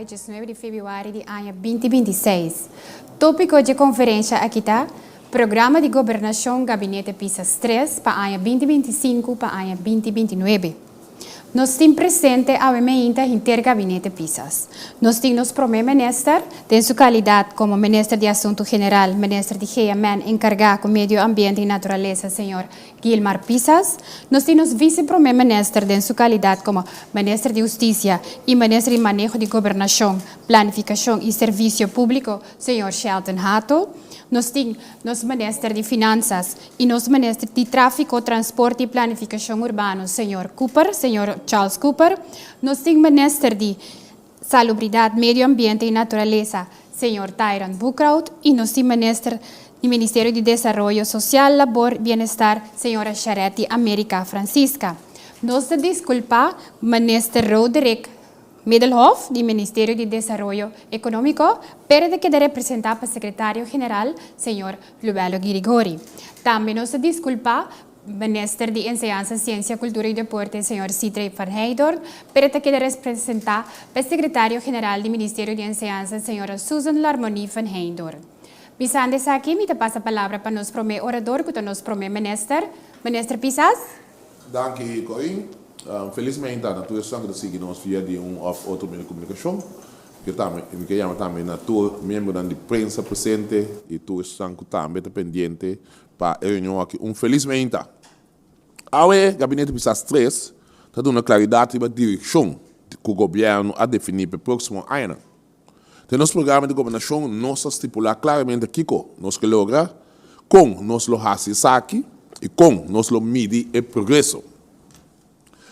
februário, 19 de fevereiro de ano 2026. Tópico de conferência aqui está: Programa de Governação Gabinete PISAS 3 para ano 2025 para ano 2029. Nós temos presente a emenda intergabinete PISAS. Nós temos o primeiro ministro, em sua qualidade como ministro de Assunto General, ministro de GMN, encarregado com Medio Ambiente e Natureza, senhor Guilmar PISAS. Nós temos o vice-primeiro ministro, em sua qualidade como ministro de Justiça e ministro de Manejo de Governação, Planificação e Serviço Público, senhor Shelton Hato. Nós temos nosso ministro de Finanças e nosso ministro de Tráfico, Transporte e Planificação Urbana, senhor Charles Cooper. Nós temos ministro de Salubridade, Medio Ambiente e Natureza, senhor Tyron Buckraut. E nós temos ministro do Ministério de Desenvolvimento Social, Labor e Bem-Estar, senhora Charity América Francisca. Nós desculpa ministro Roderick Middelhoff, do Ministério de Desenvolvimento Econômico, para que representar para o secretário-geral, senhor Lubelo Girigori. Também nos desculpa ministro de Enseñanza, Ciência, Cultura e Deporte, senhor Sidrey Van Heydorn, para que representar para o secretário-geral do Ministério de Enseñanza, senhora Susan Larmoni Van Heydorn. Pisando aqui, me passa a palavra para nosso primeiro orador, que é o nosso primeiro ministro, ministro Pisas. Dank je, Corinne. Felizmente, nós estamos seguindo via de outro meio de comunicação, que chama também na tua membro da imprensa presente e tu estás também pendente para a reunião aqui. Felizmente, o gabinete PISAS 3 está dando claridade sobre a direção que o governo a definir para o próximo ano. Tem nosso programa de governação, nós estipular claramente aqui que nós que logra com nós lo aqui e com nós lo mide o progresso.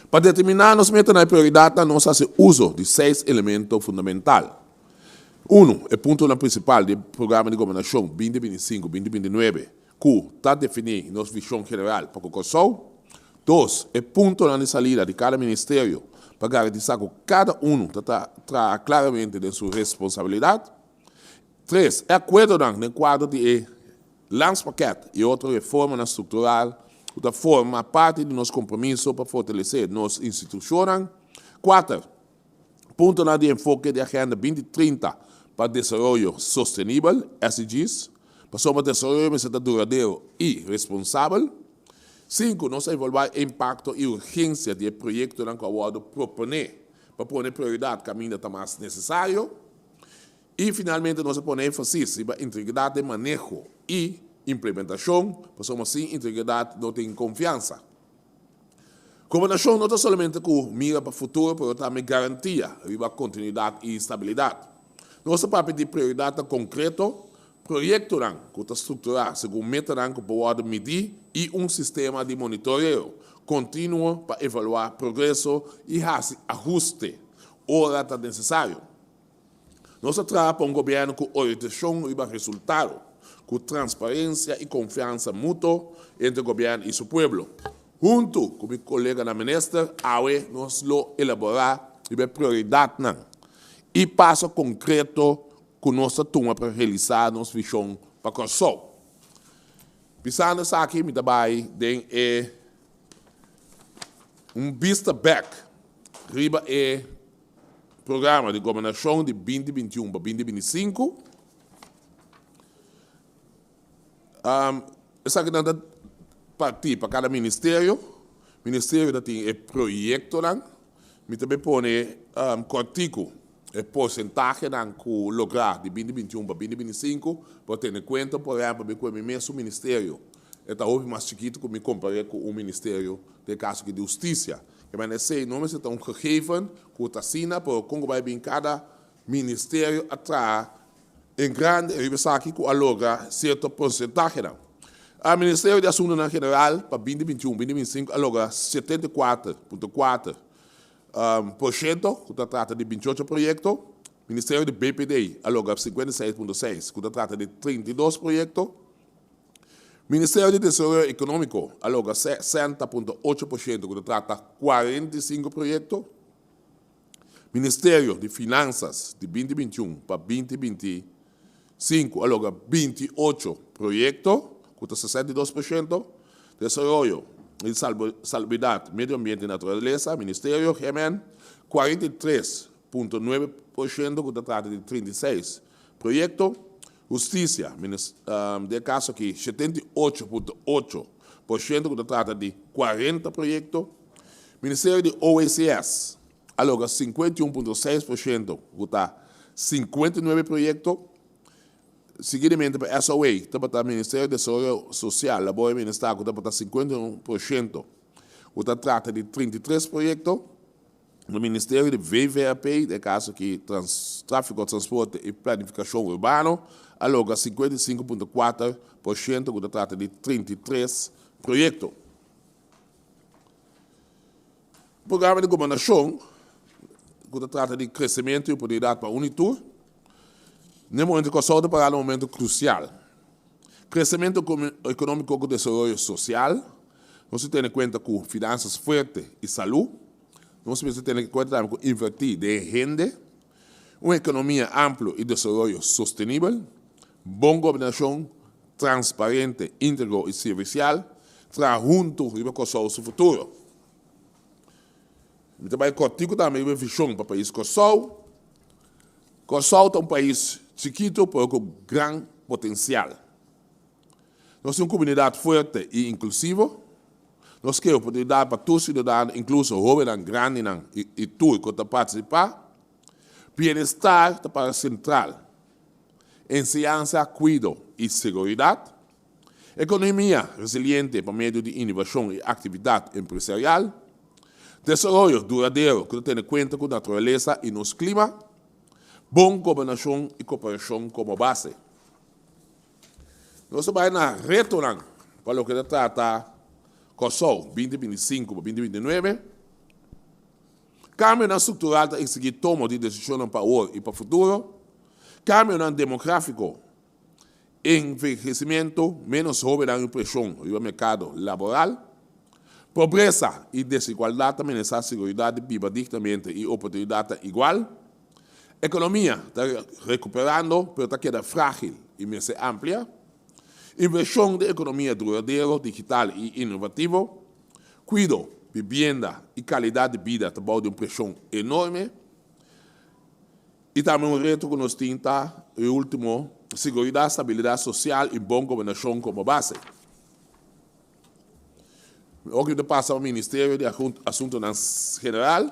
Para determinar, nós metemos na prioridade, nós fazemos uso de 6 elementos fundamentais. É o ponto principal do programa de governação 2025-2029, que está definindo nossa visão geral para o Conselho. 2, é o ponto de saída de cada ministério para garantir que cada está claramente de sua responsabilidade. 3, é acordo no quadro de lançamento e outra reforma estrutural que forma parte de nosso compromisso para fortalecer nossas instituições. 4, ponto de enfoque da Agenda 2030 para desenvolvimento sustentável, SDGs, para o desenvolvimento duradouro e responsável. 5, nós evaluar o impacto e urgência do projeto que o Awardo propõe para pôr prioridade caminho que mais necessário. E, finalmente, nós põe ênfase sobre a integridade de manejo e implementação, para assim, integridade não tem confiança. Governação não está somente com mira para o futuro, mas também garantia a continuidade e estabilidade. Nosso papel de prioridade concreto, projeto que está estruturado segundo meta que pode medir e sistema de monitoreio contínuo para evaluar progresso e fazer ajuste, hora está necessário. Nós trabalhamos para governo com orientação e resultado, com transparência e confiança mútua entre o governo e seu povo. Junto com meu colega na ministra, nós elaborar a prioridade e passo concreto que nós toma para realizar nossa visão para o Conselho. Pensando aqui, me trabalho em vista back, riba programa de governação de 2021 para 2025. Essa que nada partir para cada ministério tem projeto me também põe cortico porcentagem que lograr de 2021 para 2025 para ter em conta, por exemplo, que o mesmo ministério está hoje mais chiquito que me comparei com o ministério de caso de justiça. Mas sei não é tão gegeven que está assina para como vai vir cada ministério atrás em grande aqui que alogra certa porcentagem. O Ministério de Assuntos General para 2021-2025 alogra 74,4%, que trata de 28 projetos. O Ministério de BPD alogra 56,6%, que trata de 32 projetos. O Ministério de Desenvolvimento Econômico alogra 60,8%, que trata de 45 projetos. Ministério de Finanças de 2021 para 2025 alogra 28 projetos, que 62%. Desenvolvimento e Salubridade, Medio Ambiente e Natureza, Ministério GMN, 43 33,9%, que trata de 36 proyectos. Justicia, de caso aqui, 78,8%, que trata de 40 proyectos. Ministério de OSS, aloga 51,6%, que está 59 proyectos. Seguidamente, para SOA, está o Ministério de Desenvolvimento Social, Labor e Bem-Estar, que está 51%, que trata de 33 proyectos. No Ministério de VVAP, de caso aqui, Tráfico, Transporte e Planificação Urbano, aloga 55,4%, que trata de 33 proyectos. Programa de governação, que trata de crescimento e oportunidade para a Unitur, no momento que só para um momento crucial. Crescimento econômico com desenvolvimento social, nós temos em conta com finanças fortes e saúde, nós temos em conta também com invertir de renda, uma economia ampla e desenvolvimento sustentável, boa governação, transparente, íntegro e servicial, para junto e com o seu futuro. Então, vai contigo também uma visão para o país Kosovo. Kosovo é um país chiquito, mas com grande potencial. Nós temos uma comunidade forte e inclusiva. Nós queremos oportunidade para todos os cidadãos, incluso jovens, grandes e tudo que participar. Bem-estar está para central. Enseñança, cuidado e segurança. Economia resiliente por meio de inovação e atividade empresarial. Desenvolvimento duradouro, que tem em conta com a natureza e nosso clima. Boa governação e cooperação como base. Nós vamos retornar para o que trata Kosovo 2025-2029. Cambio estrutural para seguir toma de decisões para hoje e para o futuro. Cambio demográfico, envelhecimento, menos jovens e pressão no mercado laboral. Pobreza e desigualdade também essa segurança viva dignamente e oportunidade igual. Economia está recuperando, mas está queda frágil e mais ampla. Inversão de economia duradoura, digital e inovativo. Cuidado, vivienda e qualidade de vida está de uma pressão enorme. E também reto que nós temos, o último, segurança, estabilidade social e boa governação como base. O que passa ao Ministério de Assuntos Geral,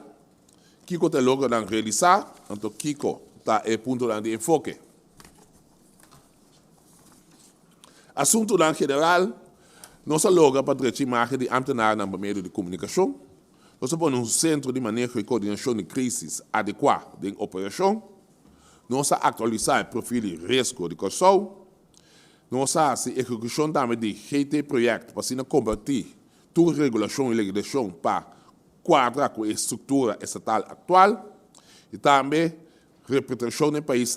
Kiko está logo a realizar, então Kiko está em ponto de enfoque. Assunto geral, nós logo para a imagem de ambtenaar no meio de comunicação, nós temos um centro de manejo e coordenação de crises adequado de operação, nós atualizar o perfil de risco de Kosovo, nós fazemos a execução também de GT projeto para se convertir toda regulação e legislação para quadrar com a estrutura estatal atual e também representação do país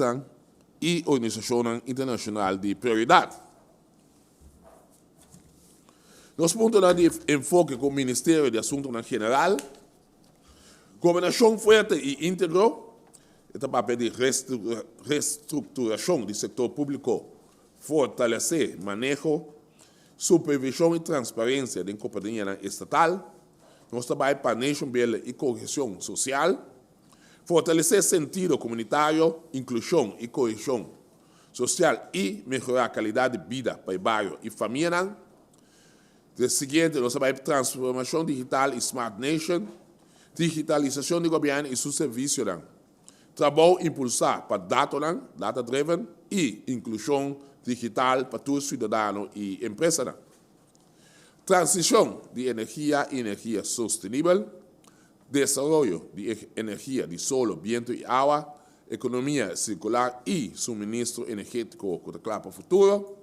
e organização internacional de prioridade. Nós pontos de enfoque com o Ministério de Assuntos Geral, governação forte e íntegro, é papel de reestruturação do setor público, fortalecer manejo, supervisão e transparência da companhia estatal, nós trabalhamos para nation building e coesão social, fortalecer sentido comunitário, inclusão e coesão social e melhorar a qualidade de vida para o bairro e família. De seguinte, nós trabalhamos para transformação digital e smart nation, digitalização do governo e seus serviços. Trabalho impulsar para data-driven e inclusão digital para todos os cidadãos e empresas. Transição de energia e energia sustentável, desenvolvimento de energia de solo, viento e água, economia circular e suministro energético claro para o futuro.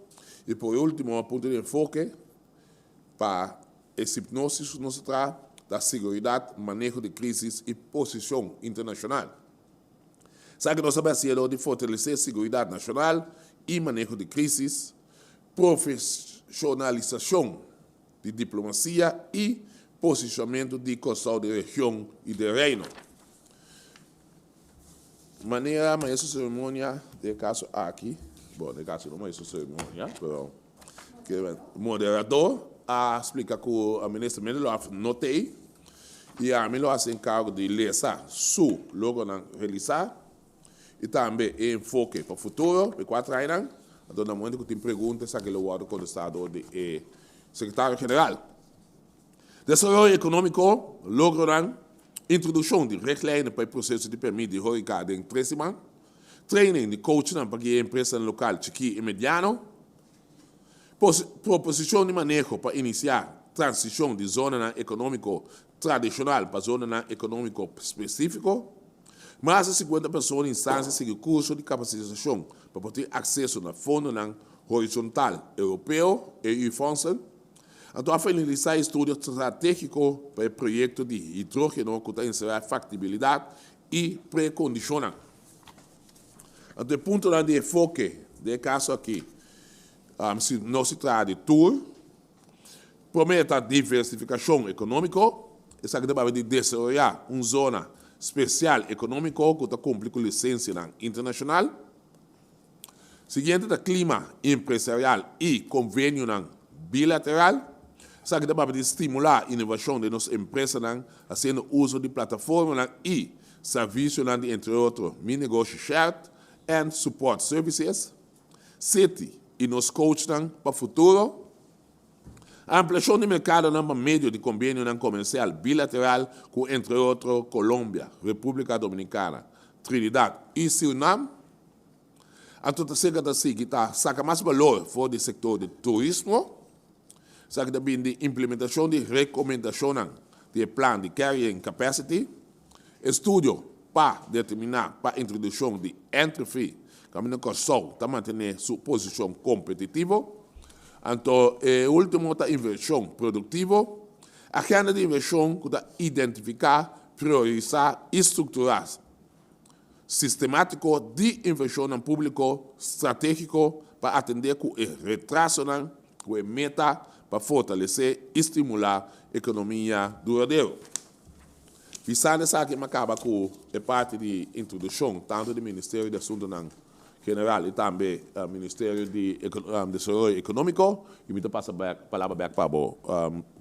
E por último, ponto de enfoque para esse hipnose nos traz da segurança, manejo de crises e posição internacional. Sabe que nós sabemos de fortalecer a segurança nacional e manejo de crises, profissionalização de diplomacia e posicionamento de Kosovo de região e de reino. Maneira, mas essa cerimônia, de caso aqui, bom, de caso não é essa cerimônia, mas o moderador explica que a ministra Mendelov notei E a mim lo hace encargo de lesar su logo na realizar e também enfoque para o futuro, para 4 anos. Então, no momento que tem perguntas, aquele o contestador de secretário-geral. Desenvolvimento econômico, logran introdução de richtlijnen para o processo de permissão de horeca em 3 semanas, training de coaching para a empresa local chiqui e mediano, proposição de manejo para iniciar transição de zona econômico tradicional para zona econômico específico, mais de 50 pessoas em instâncias seguem curso de capacitação para ter acesso ao fundo horizontal europeu e funds. Então, a finalizar estudo estratégico para o projeto de hidrogênio que tem a factibilidade e pré-condicionar. Então, o ponto de enfoque do caso aqui, não se trata de tour, promete a diversificação econômica, essa que deve desenvolver uma zona especial econômica que cumpre com licença internacional. Seguinte, o clima empresarial e convênio bilateral, essa que deve estimular a inovação de nossas empresas, fazendo uso de plataformas e serviços, entre outros, mini-negócio shared and support services. 7. E nos coaches para o futuro. A ampliação do mercado por meio de convênio comercial bilateral com, entre outros, Colômbia, República Dominicana, Trinidad e Suriname. A terceira que saca mais valor fora do setor de turismo. Saca também de implementação de recomendação de plano de carrying capacity. Estudo para determinar para a introdução de entry fee, caminho que só para manter sua posição competitiva. Então, o último é a inversão produtiva. A agenda de inversão que identificar, priorizar e estruturar sistemático de inversão no público estratégico para atender com o retraso, com a meta para fortalecer e estimular a economia duradoura. Visando essa que acaba com a parte de introdução, tanto do Ministério de Assuntos General e também o Ministério de Desenvolvimento Econômico, e me passa a palavra para o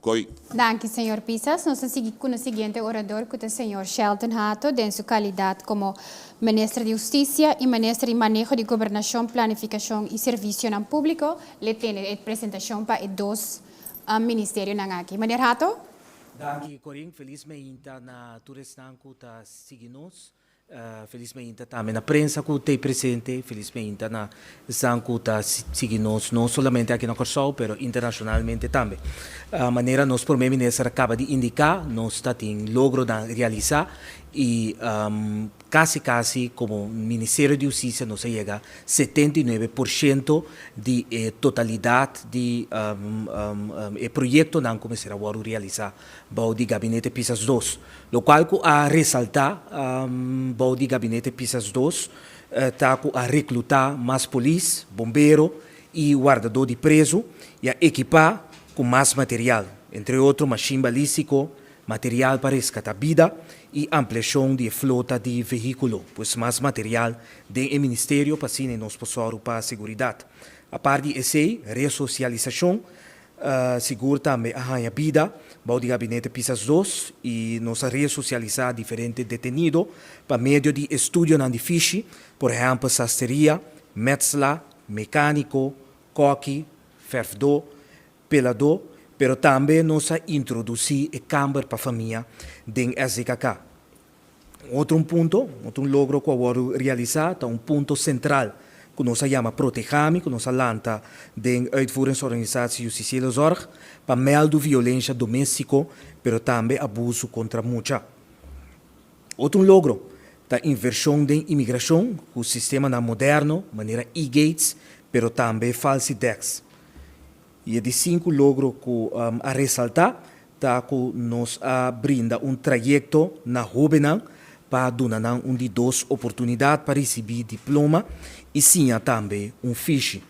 Corey. Danke, senhor Pisas. Nós seguimos com o seguinte orador, que é o senhor Shelton Hato, em sua qualidade como Ministro de Justiça e Ministro de Manejo de Governação, Planificação e Serviço no Público. Ele tem a apresentação para os 2 ministérios aqui. Meneer Hato? Danke, Corinne. Felizmente na Turestanco está seguindo. Felizmente também na prensa que tem presente, felizmente na Sanco está seguindo não somente aqui na Corsol, mas internacionalmente também. A maneira nós primeiro-ministro acaba de indicar, nós está em logro de realizar e quase como Ministério de Justiça nós chega a 79% de totalidade de projeto não começará a realizar o gabinete Pisas 2, lo qual a ressaltar o gabinete Pisas 2 está a recrutar mais polícia, bombeiro e guardador de preso e a equipar com mais material, entre outros machine balístico, material para resgatar vida e ampliação de frota de veículo, pois mais material do Ministério para sim nos possuir para a segurança. A parte de essa ressocialização, segura também a vida, o gabinete Pisas 2 e nos ressocializar diferentes detenidos para meio de estudo na difícil, por exemplo, sastreria, metzla, mecânico, coque, ferfdor, pelador, pero também nós introduzir a Câmara para a Família dentro do SZKK. Outro ponto, outro logro que eu realizar, é ponto central que nós chamamos Protejame, que nós lança dentro da uitvoeringsorganisatie Justitiële Zorg, para melden violência doméstica, pero também abuso contra mulher. Outro logro, a inversão da imigração, com o sistema moderno, maneira e-gates, pero também falsidades. E de 5 logros que a ressaltar, tá que nos brinda trajeto na jovem para dar de 2 oportunidades para receber diploma e sim também fiche.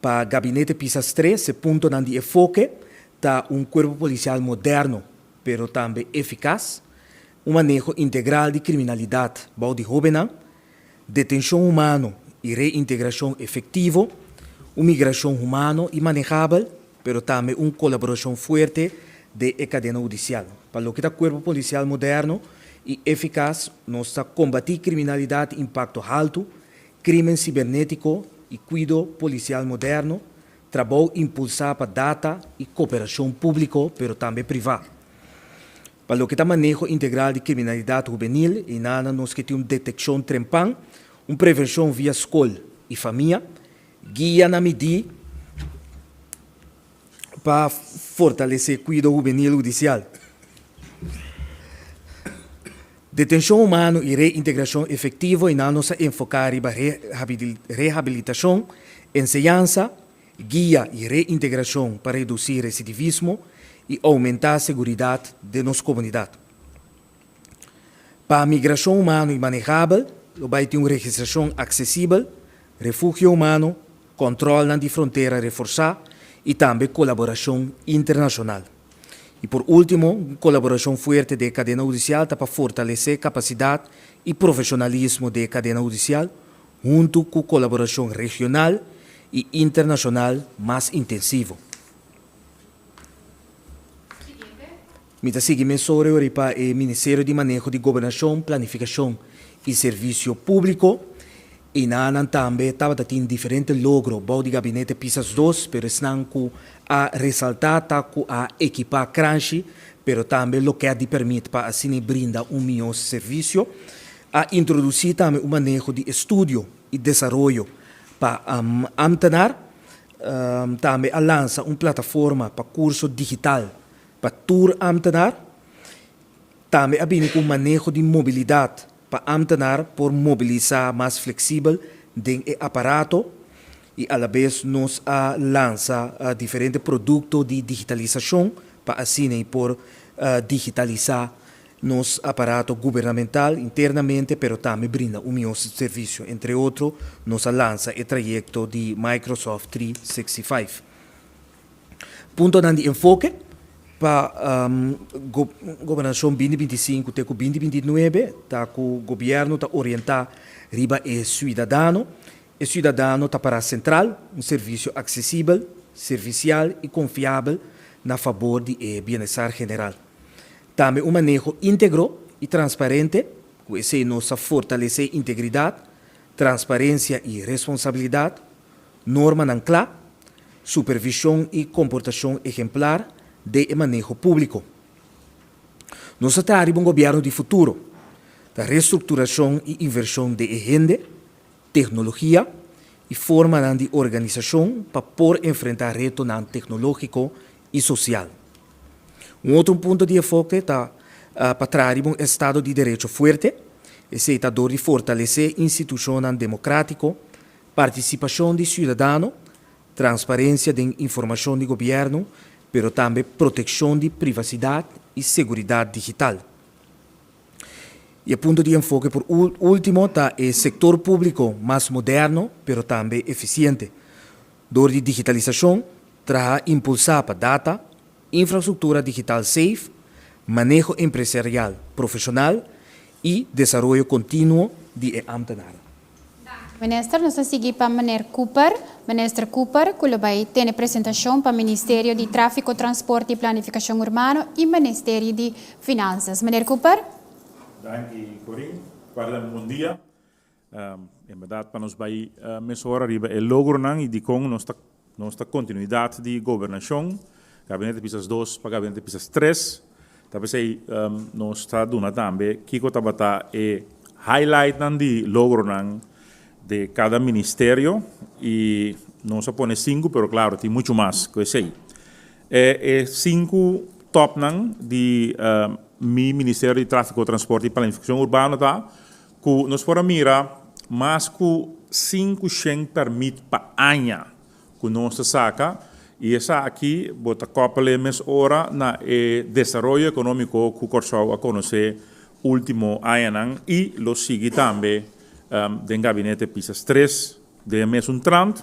Para o gabinete Pisas 3, esse ponto de enfoque, está corpo policial moderno, pero também eficaz, manejo integral de criminalidade, de jovem, detenção humana e reintegração efetiva, migração humana e manejável, pero também colaboração forte de cadena judicial. Para lo que está cuerpo policial moderno y eficaz, nos está combatir criminalidad de impacto alto, crimen cibernético y cuidado policial moderno, trabalho impulsar para data e cooperação público, pero também privado. Para o que está manejo integral de criminalidade juvenil, e nada nós que temos detecção trempan, prevenção via escola e família, guia na medida para fortalecer o cuidado juvenil judicial. Detenção humana e reintegração efetiva e nós enfocar em reabilitação, enseñança, guia e reintegração para reduzir recidivismo e aumentar a segurança de nossa comunidade. Para a migração humana e manejável, vai ter uma registração acessível, refúgio humano, controle de fronteira reforçado e também colaboração internacional. E por último, colaboração forte da cadena judicial para fortalecer a capacidade e profissionalismo da cadena judicial, junto com colaboração regional e internacional mais intensivo. Mita seguimento sobre o Ministério de Manejo de Governação, Planificação e Serviço Público, e na também estava tendo diferentes logros, bom de gabinete PISAS 2, pero estão a ressaltar, a equipar crunch, pero também o que a permite para assim brindar melhor serviço, a introduzir também o manejo de estudo e desenvolvimento para amtenar, também a lança uma plataforma para curso digital para tour amtenar, também a com o manejo de mobilidade para amtenar por mobilizar mais flexível do aparato e a la vez nos lança diferentes produtos de digitalização para assim por digitalizar nos aparato governamental internamente, pero também brinda melhor serviço. Entre outros, nos lança o projeto de Microsoft 365. Ponto de enfoque para governação 2025 até 2029, tá com o governo está orientar riba o cidadão. O cidadão está para a central, serviço acessível, servicial e confiável na favor do bem-estar geral. Também manejo íntegro e transparente, que se nos fortalecer integridade, transparência e responsabilidade, norma não clara, supervisão e comportação exemplar de manejo público. Nós temos um governo de futuro, da reestruturação e inversão de agenda, tecnologia e forma de organização para por enfrentar retos tecnológico e social. Outro ponto de enfoque está para trazer um Estado de Direito forte, aceitador de fortalecer instituições democráticas, participação de cidadãos, transparência de informação de governo, pero também proteção de privacidade e segurança digital. E o ponto de enfoque por último está o setor público mais moderno, pero também eficiente. Dor de digitalização, traz impulsar para data, infraestrutura digital safe, manejo empresarial profissional e desenvolvimento contínuo de amtenar. Minister, nós seguimos para Minister Cooper, que vai ter apresentação para o Ministério de Tráfico, Transporte e Planificação Urbana e Ministério de Finanças. Minister Cooper? Danke, Corinne. Guarda, bom dia. Em verdade, para nós vai mensurar o logro e de com nossa continuidade de governação, Gabinete PISAS 2 para Gabinete PISAS 3. Talvez nós está dando também que está highlight de logro de cada ministério e não só põe 5, pero claro, tem muito mais que sei. 5 top de mi Ministério de Tráfico, Transporte e Planificação Urbana tá, que nós podemos mirar mais que 500 permite para ano que nós saca e essa aqui bota copa mais hora na desenvolvimento econômico que corso a conhecer último ano e lo sigue também do gabinete PISAS 3 de mês 30.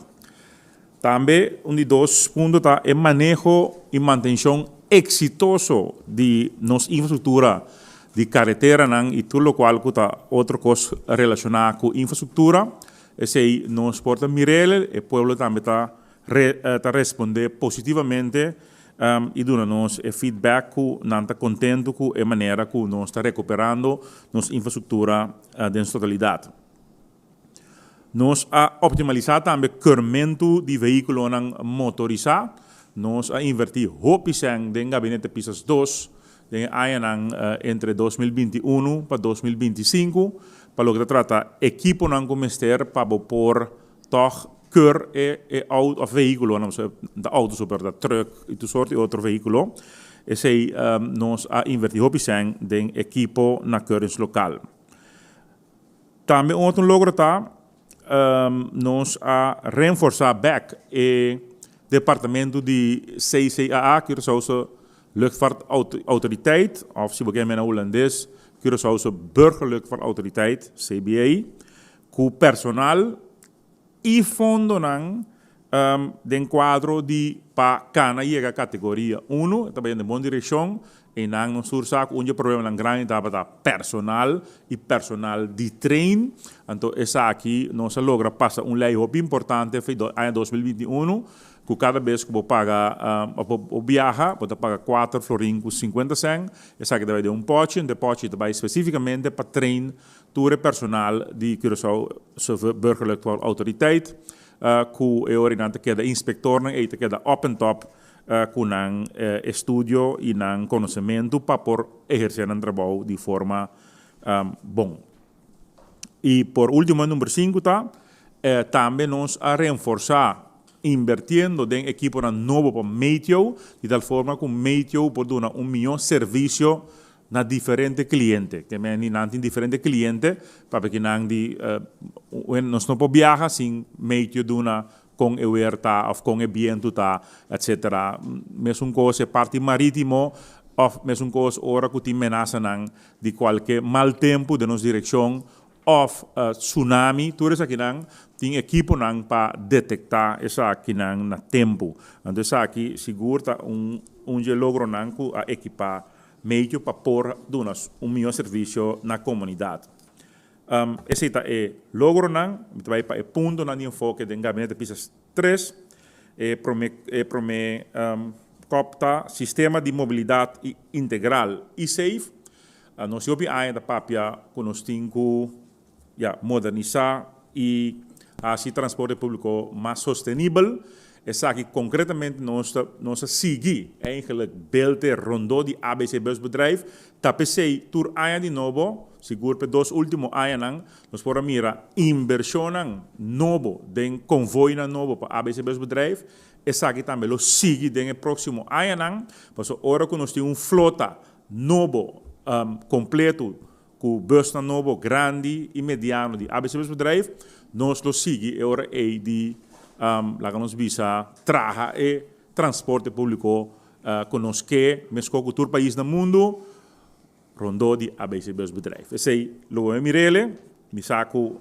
Também de dois pontos tá é manejo e manutenção exitoso de nossa infraestrutura de carretera e tudo o qual está outra coisa relacionada com infraestrutura. Esse nós porta mirele e o povo também está responder positivamente e dando-nos feedback que não está contente com a maneira que nós está recuperando nossa infraestrutura em totalidade. Nós a optimalizar também o carregamento de veículos motorizados. Nós a invertir hopisang em gabinete pisas 2 entre 2021 para 2025 para lo que trata equipo não comester para por toch keur auto of veículo não da auto super da truck e tu soort outro veículo esse nós a invertir hopisang em equipo na currens local. Também outro logro tá nós a reforçar back departamento de CCAA, Curaçaose Luchtvaartautoriteit, of si bekend met Holandês, Curaçaose Burgerluchtvaartautoriteit, CBA, com personal e fundo den quadro de pa cana llega categoria 1, também de boa direção, e nang no sursak unje problema nang grande da personal e personal de trein. Então essa aqui nós logra passa lei muito importante foi em 2021, que cada vez que vou pagar o viaja, vou pagar 4 florin com 50 cent, essa aqui deve ter pote vai especificamente para trein tour personal de Curaçao burgerlijke autoriteit, que é orientado que da inspector e que da open top com estudio e conhecimento para por exercer um trabalho de forma bom. E por último, número 5, também nós a reforçar invirtiendo em equipo novo para Meteo, de tal forma que Meteo pode dar melhor serviço na diferente cliente, que me tem diferente cliente, para que nós não podemos viajar sem Meteo duna com o aberta ou com o viento etc. Mesmo coisa parte marítimo ou mesmo coisa hora que tem ameaça de qualquer mal tempo de nossa direção ou tsunami, tudo isso aqui tem equipo para detectar isso aqui na tempo. Então isso aqui segura logro a equipar meio para pôr melhor serviço na comunidade. Esse é logro vai para o ponto de enfoque do gabinete pisas 3 copta sistema de mobilidade integral e safe. Nós temos ainda papia que nós temos modernizar e assim transporte público mais sustentável. Essa aqui concretamente nós seguimos eigenlijk belte rondo de ABC busbedrijf. Tapesei tur aya de novo, seguro para 2 últimos anos, nós podemos mirar inversão novo, den convoy novo para ABC busbedrijf. Essa aqui também lo sigue den próximo ano, mas agora que nós temos flota novo completo, com bus novo grande e mediano de ABC busbedrijf, nós lo sigue agora de lá que nós visa traja e transporte público conosco mesmo com todo país no mundo rondo de ABC busbedrijf. Esse é o Mirele, me saco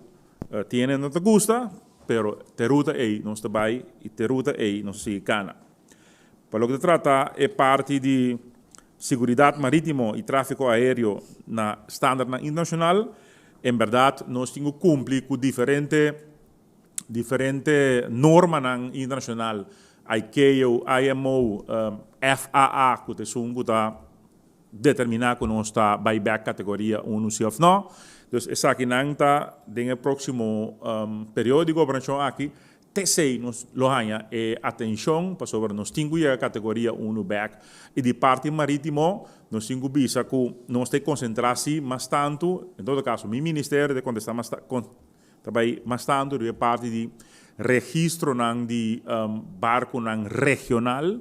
tiene não te gusta, pero te ruta aí nós trabalha e te ruta aí nós sigue cana. Para lo que trata é parte de segurança marítima e tráfego aéreo na standard internacional. Em verdade, nós temos que cumprir com diferente normas internacional, ICAO, IMO, FAA, que está determinado que nós está buyback categoria 1 sim ou não. Então, essa aqui está no próximo período de governação aqui, TC nos lohanha e atenção para sobre nós temos a categoria 1 back e de parte marítimo nós temos visa que nós tem concentração mais tanto, em todo caso, meu ministério de contestar também mais tanto de parte de registro de barco regional,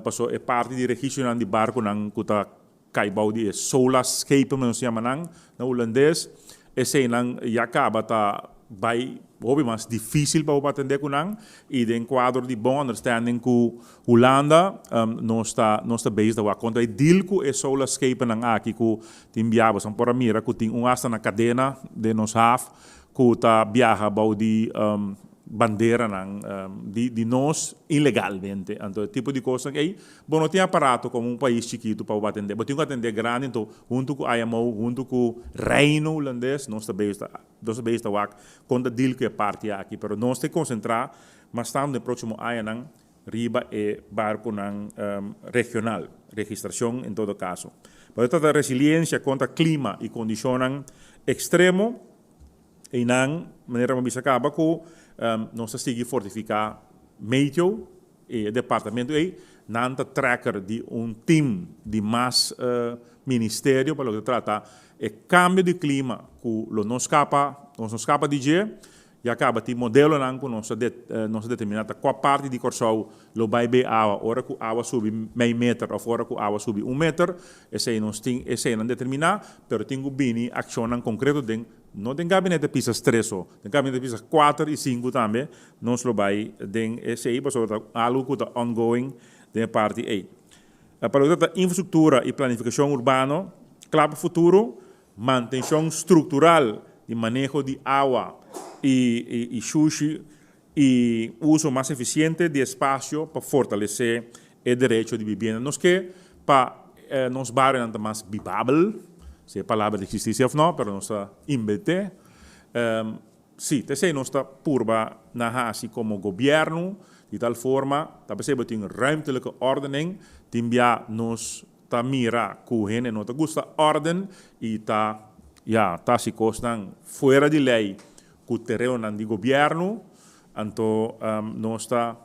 passou é parte de registro de barco que está caibau de Solascape, nós chamamos na holandês, esse já acaba tá vai hobby mais difícil para atender com e de quadro de bom understanding com Holanda nós está based da conta deal com é Solascape aqui com tem viagens para mira que tem hasta na cadena de nos half que tá viaja de bandeira de nós ilegalmente. Então, tipo de coisa que aí, bom, não tem aparato como país chiquito para atender, mas tem que atender grande, então, junto com o IMO, junto com o Reino holandês, nós também está com o deal que é parte aqui, mas nós temos que concentrar, mas estamos no próximo ano, riba barco regional, registración en todo caso. Pero esta resiliencia contra clima y condiciones extremo, e nan maneira como acaba com nós sigue fortificar meio e departamento aí nanta tracker de team de mais ministério para o que trata cambio de clima que não escapa de dia e acaba de modelo não com nós determinada qual parte de corso lo vai be água hora que água sube meio metro ou hora que água sube metro esse não determinar pero tenho bem ação concreto de não tem gabinete pisas 3 tem gabinete pisas 4 e 5 também nós lo vai den esse aí para algo que está ongoing de parte aí para o que infraestrutura e planificação urbana claro futuro manutenção estrutural de manejo de água e sushi e uso mais eficiente de espaço para fortalecer o direito de vivienda. Nós que para nos bairros mais vivável, se a palavra existe ou não, mas nós inventamos. Sim, nós está purba na assim como governo de tal forma, talvez se tem ruimtelijke ordening, timbia nos ta mira kuhen não ta gusta ordem e ta se costan fora de lei que o terreno de governo, então nós está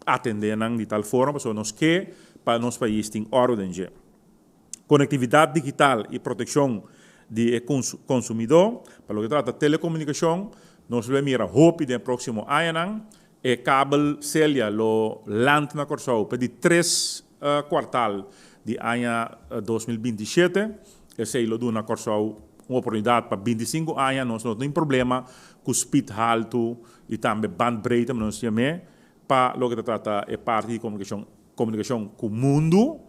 atendendo de tal forma, para nós que para nosso país tem ordem. Conectividade digital e proteção do consumidor, para o que trata de telecomunicação, nós vamos mirar hope no próximo ano, e cabo Celia lo land na Corsau para de 3 quartal de ano 2027, e se lo do na Corsau uma oportunidade para 25 anos, nós não temos problema com speed alto e também bandbreedte, mas nós chamamos para o que trata de parte de comunicação com o mundo,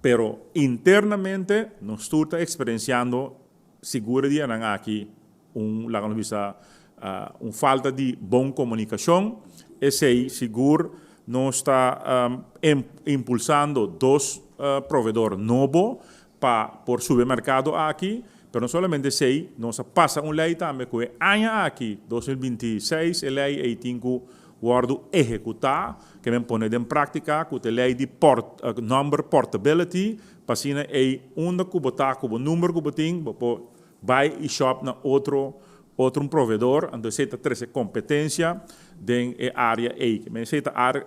pero internamente nós estamos experienciando segurança aqui falta de boa comunicação, esse aí seguro nós está impulsando 2 provedores novos por supermercado aqui. Pero não somente sei, nós passa lei também que ano aqui, 2026, a lei é tinha guardo executar, que me põe em prática, que a lei de number portability, para assim é que botar o número que botem, vai e shop na outro provedor, então se tem competência em área aí, que me se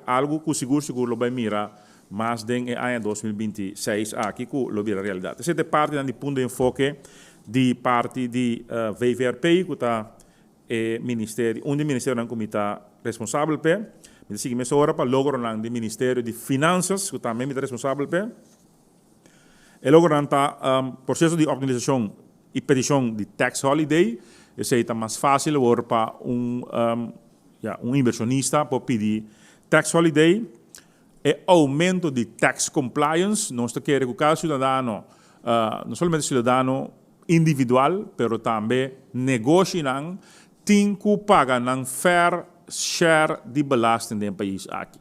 algo que seguro vai mirar, mas em ano 2026 aqui que lo vira realidade. Essa é parte do ponto de enfoque de parte de VVRP, que está ministério, ministério que está responsável por, me sigue essa hora para lograr do Ministério de Finanças, que também está responsável por, e lograr processo de optimização e petição de tax holiday, esse está mais fácil agora para inversionista para pedir tax holiday, e aumento de tax compliance, nós queremos que o cidadão, não somente cidadão individual, pero também negócio tem que pagar fair share de belasting do país aqui.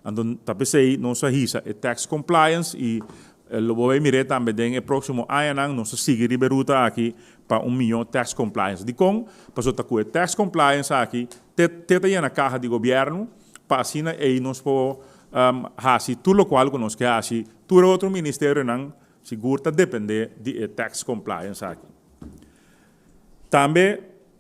Então, talvez aí nós hisa tax compliance e lo vou mirar também no próximo ano nós seguir a ruta aqui para 1 milhão tax compliance. De com, para o tax compliance aqui, tem na caixa de governo, para assim aí nós podemos fazer tudo o qual nós queremos fazer, todo outro ministério não seguro depende de tax compliance aqui. Também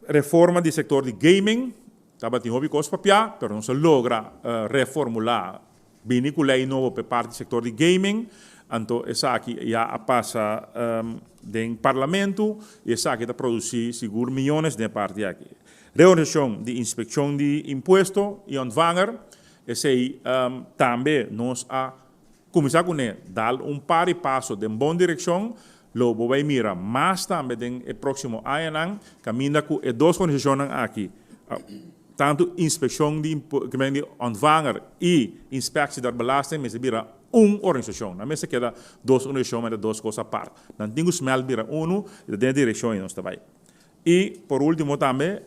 reforma do setor de gaming, estava tem hobby coisa papia, mas não se logra reformular bem com lei nova para parte do setor de gaming, então essa aqui já passa do parlamento e essa aqui está produzir seguro milhões de parte aqui. Reorganização de inspeção de imposto e ontvanger, esse aí também nós começar com dar par de passo de boa direção, logo vai mirar mais também no próximo ano, caminha com 2 organizações aqui, tanto inspeção de ontvanger e inspecção da belasting, mas vira organização, não é que queda 2 organizações, mas 2 coisas à parte. Não tem que smell vira e da direção nós também. E, por último, também,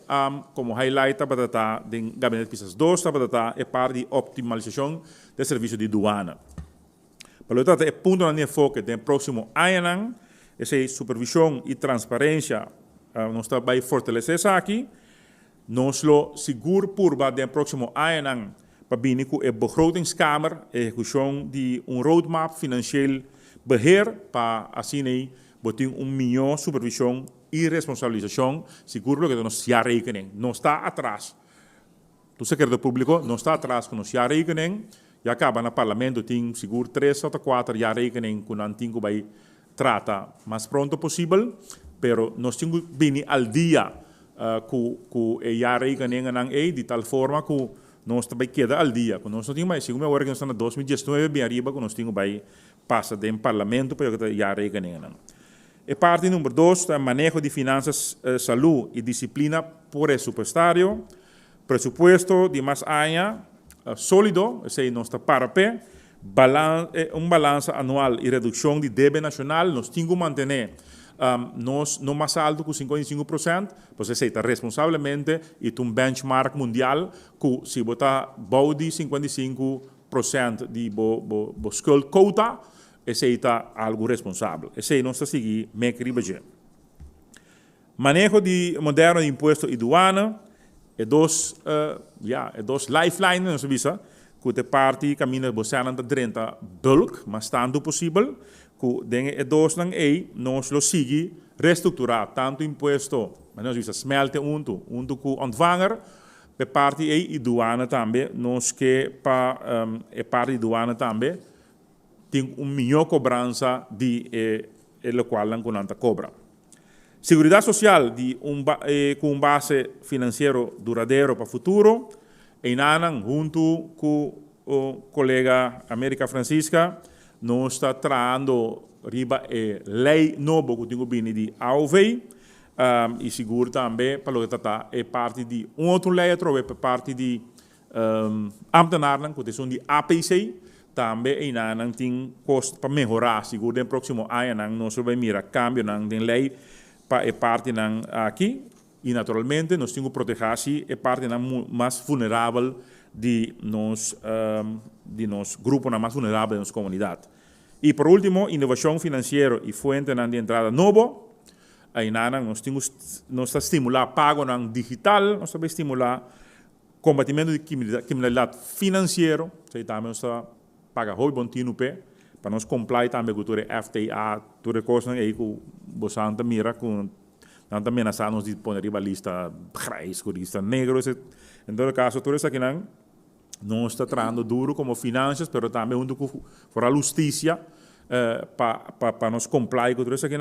como highlight, para estar em gabinete PISAS 2, para estar parte de optimalização do serviço de aduana. Para tanto, o ponto de enfoque do próximo ano, essa supervisão e transparência, nós vai fortalecer isso aqui. Nós lo seguro por do próximo ano para binnen com a begrotingskamer, execução de roadmap financieel beheer, para assim botar melhor supervisão e responsabilização, seguro que nós já rekening, não está atrás. Do secretário público não está atrás com nós já rekening, e acaba no parlamento tem seguro 3 ou 4 já rekening com o antigo vai trata mais pronto possível, pero nós temos bem al dia com já rekening de tal forma que nós também queda al dia, nós não temos mais, segundo agora que nós estamos em 2019 bem arriba, que nós temos vai passa do parlamento para que já rekening. E parte número 2, manejo de finanças, saúde e disciplina presupuestário, presupuesto de mais año sólido, ou seja, nós está para pé, balança anual e redução de débito nacional, nós temos que manter nós não mais alto que 55%, pois aceita responsablemente e um benchmark mundial que se botar de 55% de skuld quota, aceita algo responsável. Esse não está seguindo, me queria manejo de moderno de imposto e aduana, é dois lifelines, não se visa, que a parte caminha bostando da 30 bulk, mas tanto possível, que dengue dois não nós lo sigue reestruturar tanto imposto, mas não se visa smelte unto que ontvanger, a parte e aduana também, nós que para a parte de aduana também tem melhor cobrança de o qual não cobra. Seguridade social com base financeiro duradouro para o futuro, e nanan junto com o colega América Francisca, nós está trazendo riba a lei nova que tem vindo de AOV, e seguro também para o que está é parte de outra lei, é parte de ambtenaren, que são de APC, também nanan tem custo para melhorar, seguro no próximo ano nós vamos mirar cambio na lei para a parte aqui. E, naturalmente, nós temos que proteger a parte mais vulnerável de nos grupo mais vulnerável da nossa comunidade. E, por último, inovação financeira e fonte de entrada novo. Aí, nós temos que estimular pago digital, nós também estimular combatimento de criminalidade financeira, ou também nós paga muito contínuo para nós comply também com o FTA, toda coisa aí que você mira com não também amenazarnos de poner a lista gris, lista negro. Em todo caso, tudo isso aqui não está trazendo duro como finanças, mas também junto com a justiça para nós comply com tudo isso aqui.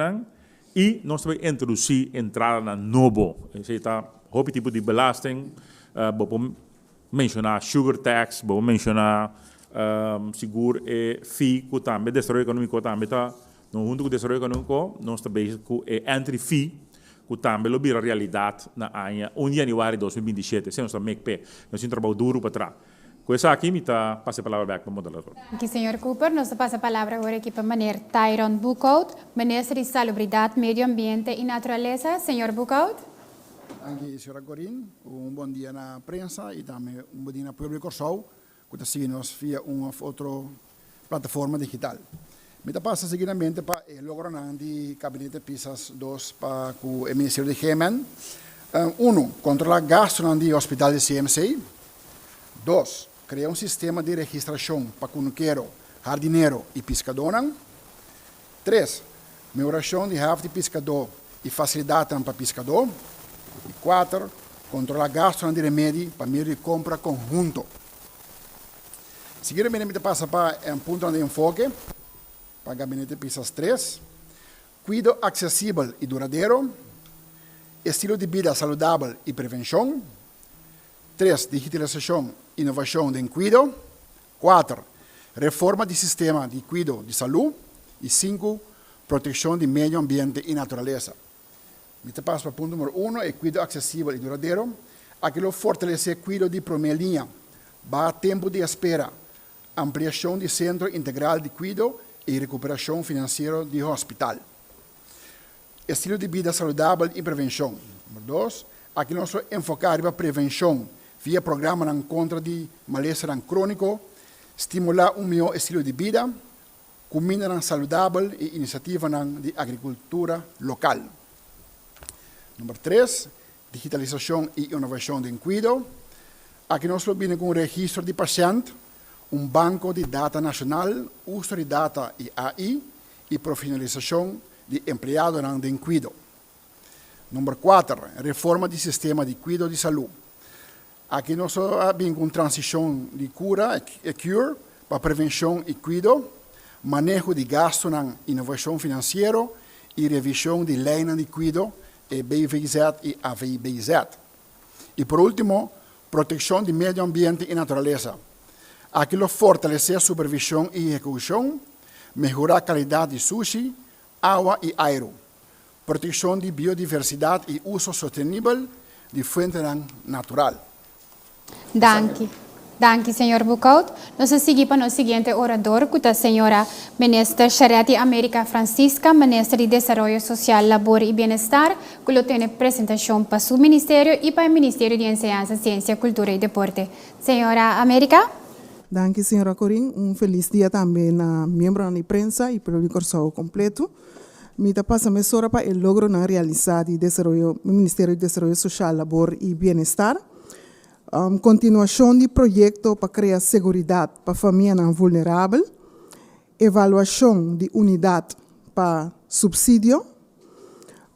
E nós também introduzir entrada na novo. Está outro tipo de belasting, vou mencionar sugar tax, vou mencionar seguro e fee, que também desenvolvimento econômico também está, junto com o desenvolvimento econômico, nós também com entry fee, que também lo vira realidade na ano 1 de janeiro de 2027. Se nós estamos nós temos trabalho duro para trás. Com isso aqui, me passo a palavra back para o moderador. Aqui, Sr. Cooper, nós passa a palavra agora aqui para o Mr. Tyron Buckout, Ministro de Salubridade, Medio Ambiente e Natureza. Sr. Buckout. Aqui, Sra. Corin, bom dia na prensa e também bom dia na público show, que está seguindo via uma outra plataforma digital. Me passa seguidamente para o logro de Gabinete PISAS 2 para o Ministério de Gemen. 1. Controlar gastos no hospital de CMC. 2. Criar sistema de registração para cunuqueiro, jardineiro e pescador. 3. Melhoração de hábito de pescador e facilidade para pescador. E 4. Controlar gastos de remédio para meio de compra conjunto. Seguidamente me passa para um ponto de enfoque. Para o Gabinete PISAS 3, cuidado acessível e duradouro, estilo de vida saudável e prevenção. 3. Digitalização e inovação de cuidado. 4. Reforma do sistema de cuidado de saúde. E 5. Proteção do meio ambiente e natureza. Me passo para o ponto número 1, é cuidado acessível e duradouro. Aquilo fortalecer cuidado de primeira linha, baixar tempo de espera, ampliação do centro integral de cuidado e recuperação financeira do hospital. Estilo de vida saudável e prevenção. Número 2, aqui nós enfocar a prevenção via programa contra de malestar crônico, estimular melhor estilo de vida, comida saudável e iniciativa de agricultura local. Número 3, digitalização e inovação de cuidado, Aqui nós viene com um registro de paciente, banco de data nacional, uso de data e AI e profissionalização de empregado em cuidado. Número 4, reforma do sistema de cuidado de saúde. Aqui nós vem com transição de cura e cure para prevenção e cuidado, manejo de gasto na inovação financeira e revisão de lei de cuidado, BVZ e AVIBZ. E por último, proteção do meio ambiente e natureza. Aquilo fortalecer a supervisão e execução, melhorar a qualidade de sushi, água e ar, proteção de biodiversidade e uso sustentável de fonte natural. Danke, senhor Bucaut. Nós seguimos para o seguinte orador, que é a senhora ministra Charity América Francisca, ministra de Desenvolvimento Social, Labor e Bem-Estar, que tem apresentação para o Ministério e para o Ministério de Enseñanza, Ciência, Cultura e Deporte. Senhora América? Danke, senhora Corin. Feliz dia também a membro da imprensa e pelo corso completo. Me passa a mesura para o logro na realizado do Ministério de Desenvolvimento Social, Labor e Bem-Estar. Continuação de projeto para criar segurança para famílias vulneráveis, avaliação de unidade para subsídio,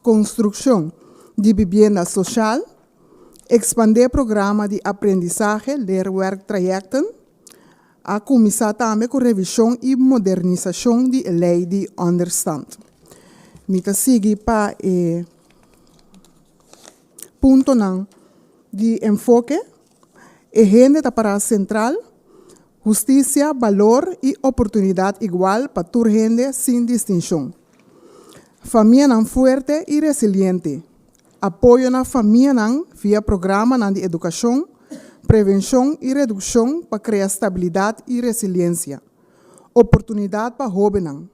construção de vivenda social, expandir programa de aprendizagem, leerwerk trajecten, a começar também com revisão e modernização de lei de onderstand. Mita sigue para ponto de enfoque, agenda para central, justiça, valor e oportunidade igual para toda gente sem distinção. Família forte e resiliente. Apoio na família via programa de educação, prevenção e redução para criar estabilidade e resiliência. Oportunidade para jovens.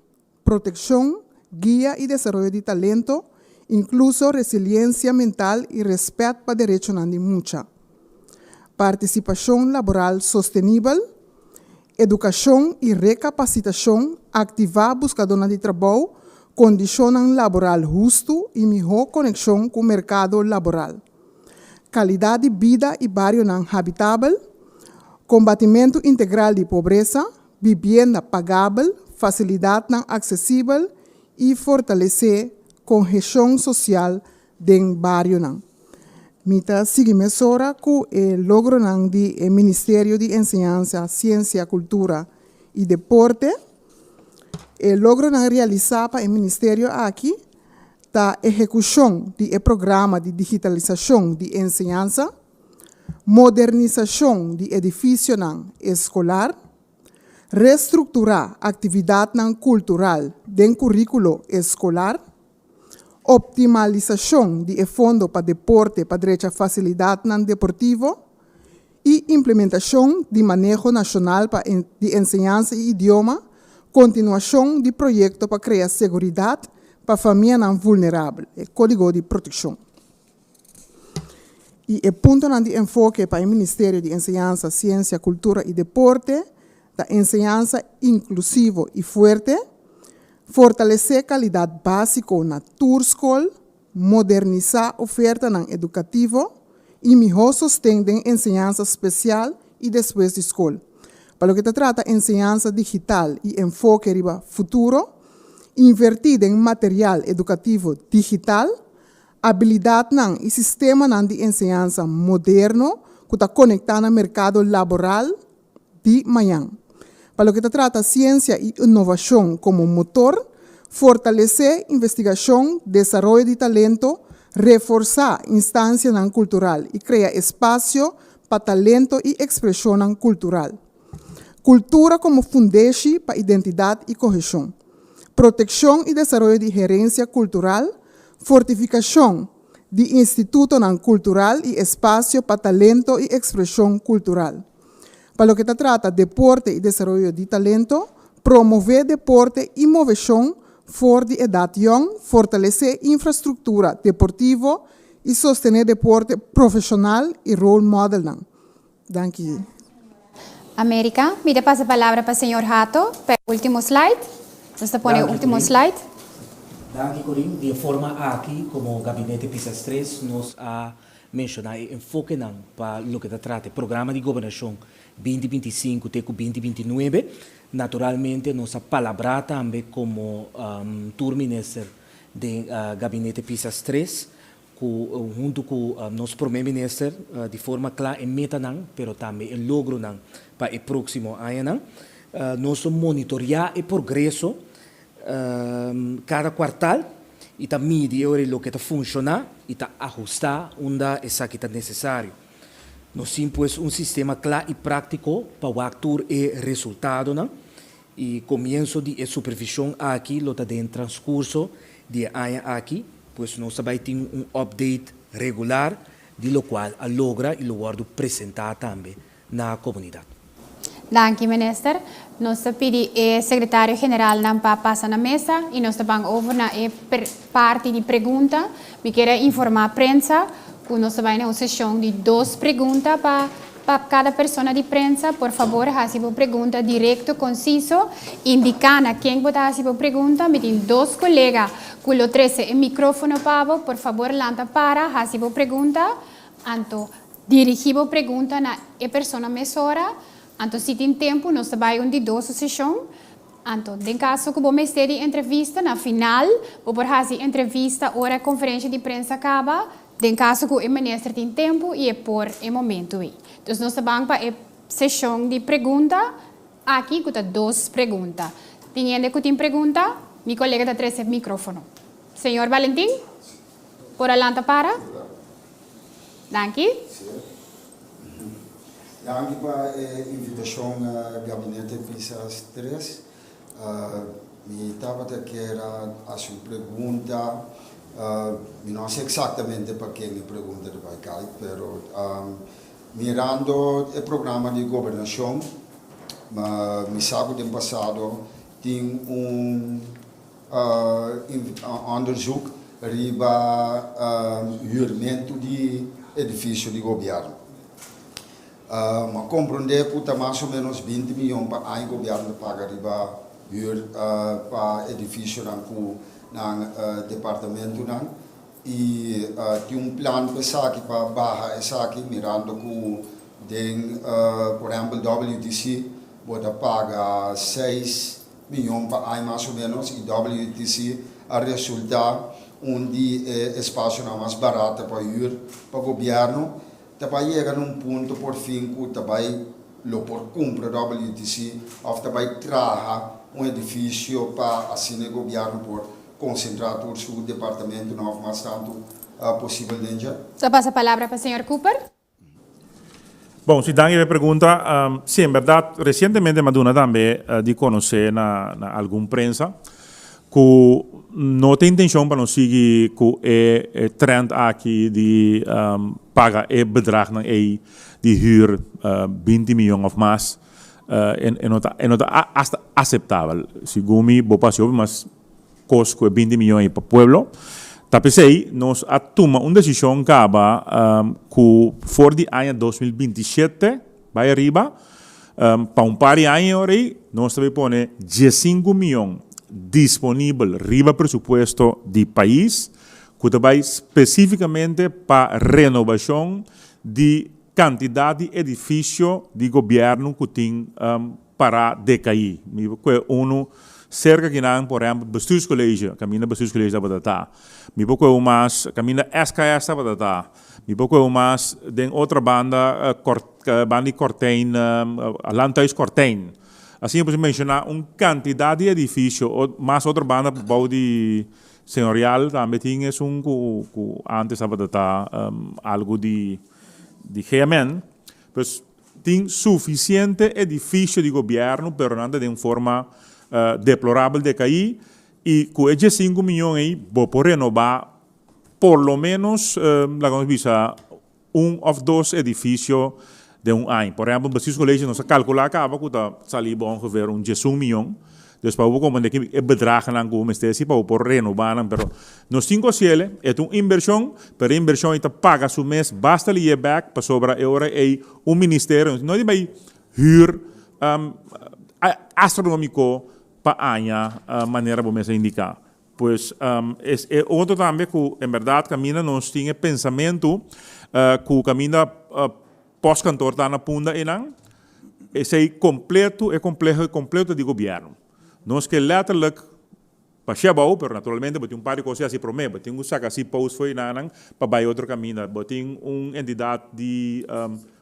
Proteção, guia e desenvolvimento de talento, incluso resiliência mental e respeito para direitos de mucha. Participação laboral sustentável, educação e recapacitação, ativar buscadores de trabalho, condições laboral justo e melhor conexão com o mercado laboral. Qualidade de vida e bairro habitável, combatimento integral de pobreza, vivenda pagável, facilidade acessível e fortalecer coesão social do bairro. Mita sigue mesura com o logro do Ministério de Enseñanza, Ciência, Cultura e Deporte. O logro realizado para o Ministério aqui da execução do programa de digitalização de enseñança, modernização de edifício escolar, reestruturar atividade cultural do currículo escolar, optimalização de fundo para deporte para direito à facilidade deportivo e implementação de manejo nacional de enseñanza e idioma, continuação de projeto para criar segurança para famílias vulneráveis, código de proteção. E o ponto de enfoque para o Ministério de Enseñanza, Ciência, Cultura e Deporte, da enseñanza inclusiva e forte, fortalecer a qualidade básica na Turschool, modernizar a oferta educativa e melhor sustento de enseñanza especial e depois de escola. Para o que se trata de enseñanza digital e enfoque para futuro, invertir em material educativo digital, habilidade e sistema de enseñanza moderno que está conectado ao mercado laboral de amanhã. Para o que se trata de ciência e inovação como motor, fortalecer investigação, desenvolvimento de talento, reforçar a instância cultural e criar espaço para talento e expressão cultural. Cultura como fundeixe para identidade e coesão. Proteção e desenvolvimento de gerência cultural, fortificação de instituto cultural e espaço para talento e expressão cultural. Para o que se trata de deporte e desenvolvimento de talento, promover deporte e inovação for de idade jovem, fortalecer infraestrutura deportiva e sostener deporte profissional e role model. Danke. América, me passa a palavra para o senhor Hato, para o último slide. Você põe o último slide. Danke, Corin. De forma aqui, como Gabinete PISA 3, nós mencionar e enfoque para lo que está trata, programa de governação 2025 até 2029. Naturalmente, nossa palavra também como tour minister do gabinete PISAS 3, junto com o nosso primeiro ministro, de forma clara, em meta, mas também em logro para o próximo ano. Nós monitorear o progresso cada quartal e também medir o que está funcionando e ajustar onde é necessário. Nós temos um sistema claro e prático para o ator e resultado, e começo de supervisão aqui, lo está em transcurso de ano aqui, pois nós também temos update regular, de lo qual logra e lo guardo apresentar também na comunidade. Dank u, minister. Nós pedimos ao secretário-geral para passar na mesa e nós vamos over na parte de pergunta. Me quero informar a prensa que nós vamos uma sessão de 2 perguntas para cada pessoa de prensa. Por favor, faça a pergunta direto, conciso, indicando quem vai fazer a pergunta. Me tem 2 colegas que lo trece o micrófono para, por favor, lanta para, faça a pergunta. Então, dirigir a pergunta na pessoa mesora. Então, se tem tempo, nós trabalhamos de 2 sessões. Então, em caso que vamos ter entrevista, na final, vamos fazer entrevista, hora a conferência de prensa acaba. Em caso que o ministro tem tempo, e é por o momento. Então, nós vamos para a sessão de pergunta. Aqui, que tem 2 perguntas. Tem gente que tem pergunta? Meu colega está trazendo o micrófono. Senhor Valentim? Por alanta para? Danke. Dank para a invitação ao gabinete PISAS 3. Me estava a querer a sua pergunta. Não sei exatamente para quem a pergunta vai cair, mas mirando o programa de governação, me sabe que no passado tem onderzoek riba huurmento de edifício de governo. Mas compreender que está mais ou menos 20 milhões para o governo paga riba huur para edifício no departamento e tem plano para barra essa aqui mirando que por exemplo WTC pode pagar 6 milhões para mais ou menos e WTC a resultar onde espaço mais barato para huur para o governo. Também chega num ponto por fim que também por compra WTC ou também traz edifício para assim o governo por concentrar todo o seu departamento não mais tanto possível dentro. Só passa a palavra para o senhor Cooper. Bom, se dan a pergunta, sim, em verdade, recentemente Maduna também de conhecer na alguma prensa que não tem intenção para nós seguir com o trend aqui de pagar o bedrag de huur 20 milhões ou mais e não está aceitável. Segundo eu passou, mas custo 20 milhões para o pueblo. Tapi sei, nós tomamos uma decisão que for de ano 2027 vai arriba, para par de anos, nós também põe 15 milhões disponível riba presupuesto do país, que vai especificamente para renovação de quantidade de edifícios de governo que tem para decair. Cerca que não, por exemplo, bestuurscollege, caminha bestuurscollege da batata. Me pouco mais, caminha SKS da batata. Me pouco mais, den outra banda, banda Cortain, Landhuis Cortain. Assim, eu posso mencionar uma quantidade de edifícios, mas outra banda, bau de senhorial, também tinha que antes da batata, algo de GMN. Pues, tem suficiente edifício de governo, pero nada de uma forma deplorável de cair e com esses 5 milhões vou renovar por lo menos ou 2 edifícios de ano. Por exemplo, o colégio nós calculamos que está salindo ongeveer 16 milhões. Dus para o como que é bedrag na como este para por renovar, pero nos 5 ciele é uma inversão, pero a inversão está paga su mês basta lhe back para sobra euro e ministério não é vai huur astronômico para a maneira como se indicar. Pues otro también que en verdad camina nos tiene pensamiento que camina pós-cantor está na punda inang esse completo completo de governo. Nós que letterlijk Pachebau, pero naturalmente botin um par de coisas assim para mim, botin um saca assim paus foi nanang para vai outro caminho, botin entidade de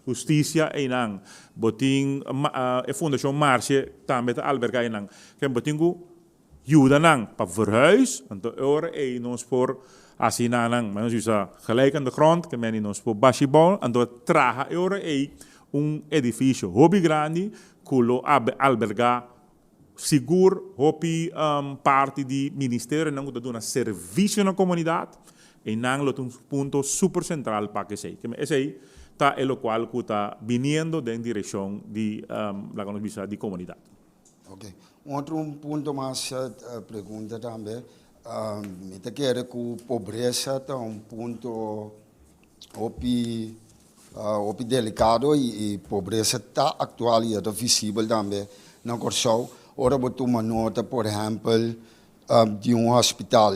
justiça inang, botin a fundação Marche também tá alberga inang, que botin ajuda nang para verhuis, então ora nós por assim nanang, mas usa gelijk aan de grond, que men nós por bachebau, então traga ora edifício hobby grande, culo alberga seguro, hopi parte do ministério não está dando serviço na comunidade e não é um ponto super central para que seja. Esse aí está o qual está vindo em direção de de comunidade. Ok. Outro ponto mais pergunta também, me te quer que a pobreza está ponto hopi delicado e pobreza está atual e está visível também na Corsau. Ora, botou uma nota, por exemplo, de hospital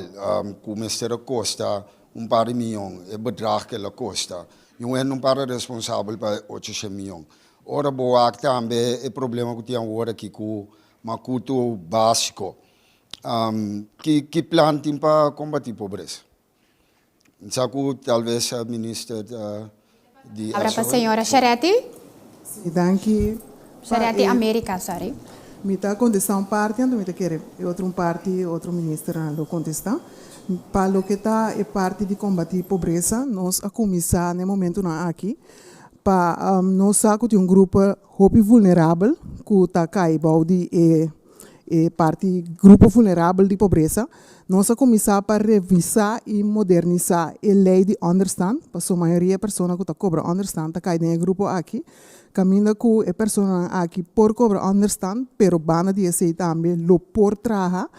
que o Ministério custa par de milhões, é bedrag que ela custa. E não para responsável por 800 milhões. Ora, boa também é problema que tem agora aqui com o macuto básico. Que plano tem para combater a pobreza? Sabe, talvez a ministra de... Agora para a senhora Charete. Danke. Charete América, sorry. Me está contestando parte, então me quer outra parte, outro ministro lo contesta. Para o que está é parte de combater a pobreza, nós a começar no momento na aqui, para nós saco de grupo hopi vulnerável que está caído de parte grupo vulnerável de pobreza, nós a começar para revisar e modernizar a lei de understand, para a maioria pessoa que está cobra understand está caído no grupo aqui. Caminha com a pessoa aqui por cobrar understand, pero bana de esse também lo por traha,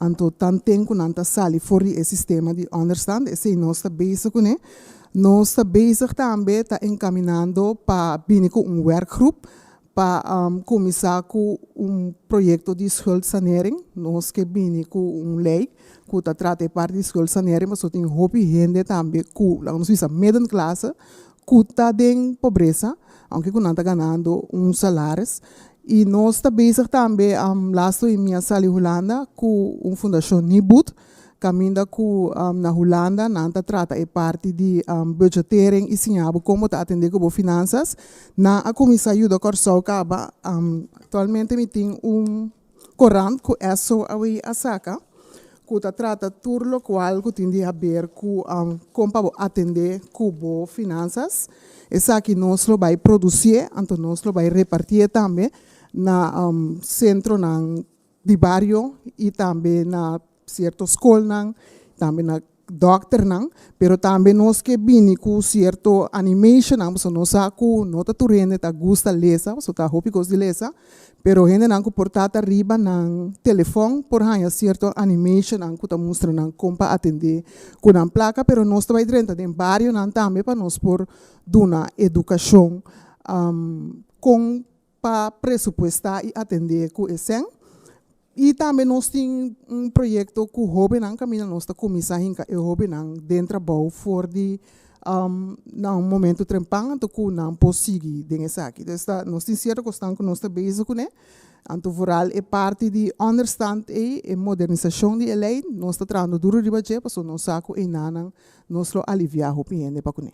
anto tanto com nanta sali for o sistema de understand, esse nós está bezig com nós está bezig também está encaminhando para vir com workgroup para começar com projeto de schuldsanering, nós que vir com lei que está trata parte de schuldsanering, mas só tem hobby gente também com, nós visa middle classe, que está em pobreza, aunque não está ganhando salário. E nós estamos bezig também, lasto em minha sala em Holanda, com fundação Nibud, caminha com na Holanda, não trata é parte de budgetering e sinhabo como está atender com finanças. Na a comissão ajuda a Corsau Caba, atualmente me tem corante que é só a saca, que trata tudo o qual que tem a ver com como atender com finanças. Essa aqui nós lo vai produzir, então nós lo vai repartir também na centro de bairro e também na certa escola, também na doctor, pero também nós que vini com certo animation, nós saco nota turende tá gusta lesa, so tá hopi gosta de lesa, pero gente não que portar arriba na telefone por hanya certo animation não que tá mostra não como atender com a placa, pero nós vai dentro de bairro não também para nós por duna educação com para presupuestar e atender com esse. E também nós temos projeto com o jovem não caminha nós está começando a jovem não dentro do for de momento trempang então com não possível dessa aqui. Então nós temos certo questão que nós está bezig com então vooral é parte de understand e modernização de lei nós está tratando duro de budget para nós saco e nanang nós lo aliviar o piende para com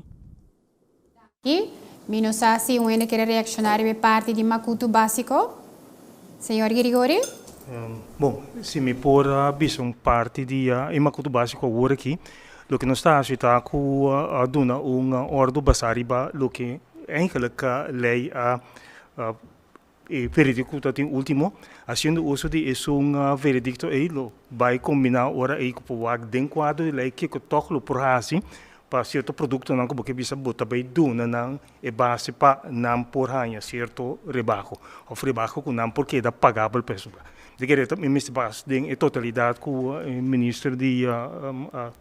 E não sei se o ene quer reaccionar a parte de macuto básico, senhor Grigori. Bom, se me por avisar parte de macuto básico agora aqui, o que nós está a com a dona ordem basariba, o que eigenlijk lei veredicto dat in último, haciendo uso de veredicto vai combinar ora com o den quadro de lei que toch lo por assim para certo produto não como que bisa bota vai duna não é base para não por hanya certo rebaixo ou rebaixo com não porque dá pagável pessoa. De querer também me base de totalidade com o ministro de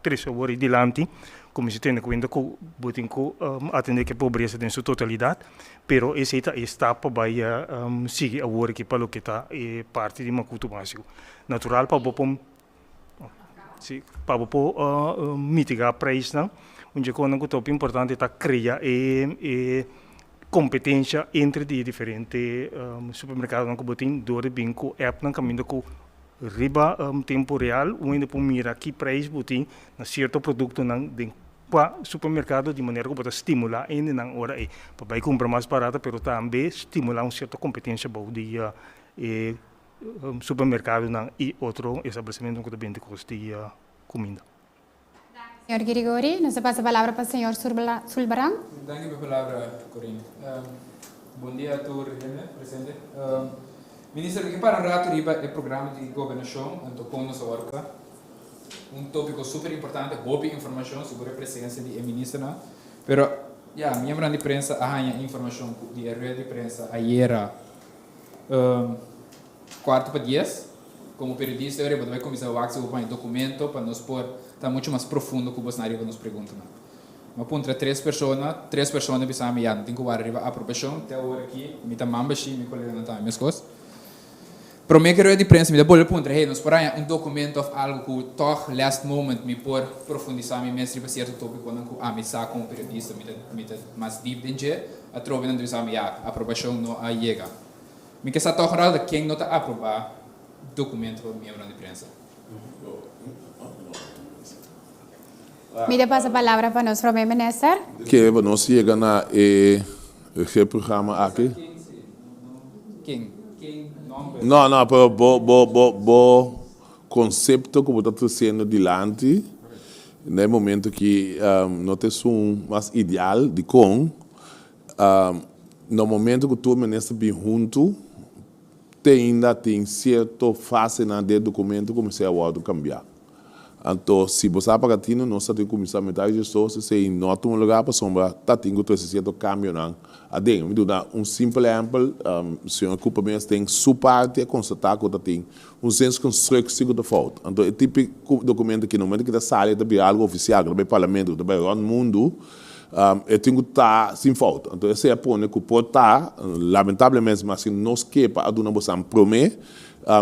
três horas de lanti como se tem conta com botin com atender que a pobreza em sua totalidade, pero essa etapa vai seguir agora que para o que está parte de macuto básico. Natural para bopom sim, para mitigar preço, não? Onde o top importante é criar competência entre de diferentes supermercados não botem dor bem com app não caminho com riba tempo real onde por mira que preço botem na certo produto não de para supermercado de maneira que pode estimular ainda na hora aí para comprar mais barata, pero também estimular uma certa competência boa de supermercado não e outro estabelecimento que também custa comida. Senhor Grigori, nos passa a palavra para o senhor Sulbaran. Danke pela palavra, Corinne. Bom dia a todos presentes. Ministro, que para um rato riba é programa de governação, então com nossa orca. Tópico super importante, boa informação sobre a presença de ministro, pero minha grande prensa arranha informação de rede de prensa ayer 4:10. Como periodista, eu vou começar a fazer um documento para nos pôr está muito mais profundo que o cenário que nos pergunta. Mas ponto três pessoas pensam já não tem que arribar a aprovação até agora aqui me tá mambashi me colega não tá minhas coisas. Para mim que eu de prensa me dá boa ponto hey nos porém documento of algo que toch last moment me por profundizar me mestre para certo tópico quando me saco como periodista me mais deep dentro a trove não pensar já aprovação não a chega. Me que está toch raro quem não tá aprovar documento para minha grande prensa. Me passa a palavra para nós, Primeiro Ministro. Que nós chega na programa aqui. Quem? Não, pero bo conceito que está trazendo adiante, no momento que não tem mais ideal de no momento que todo ministro vem junto, ainda tem certa fase na documento que começa a cambiar. Então, se você está pagando, nós temos que começar a metade de pessoas, se não tem um lugar para sombra, está tendo que fazer certo cambio. Me dá simples exemplo, se o ocupamento tem sua parte, é constatar que tem senso construtivo de falta. Então, é típico documento que no momento que está saindo, é algo oficial, é o parlamento, é o mundo, é tem que estar sem falta. Então, esse é o ponto que pode estar, lamentavelmente, mas se nós quepa a dona você promete,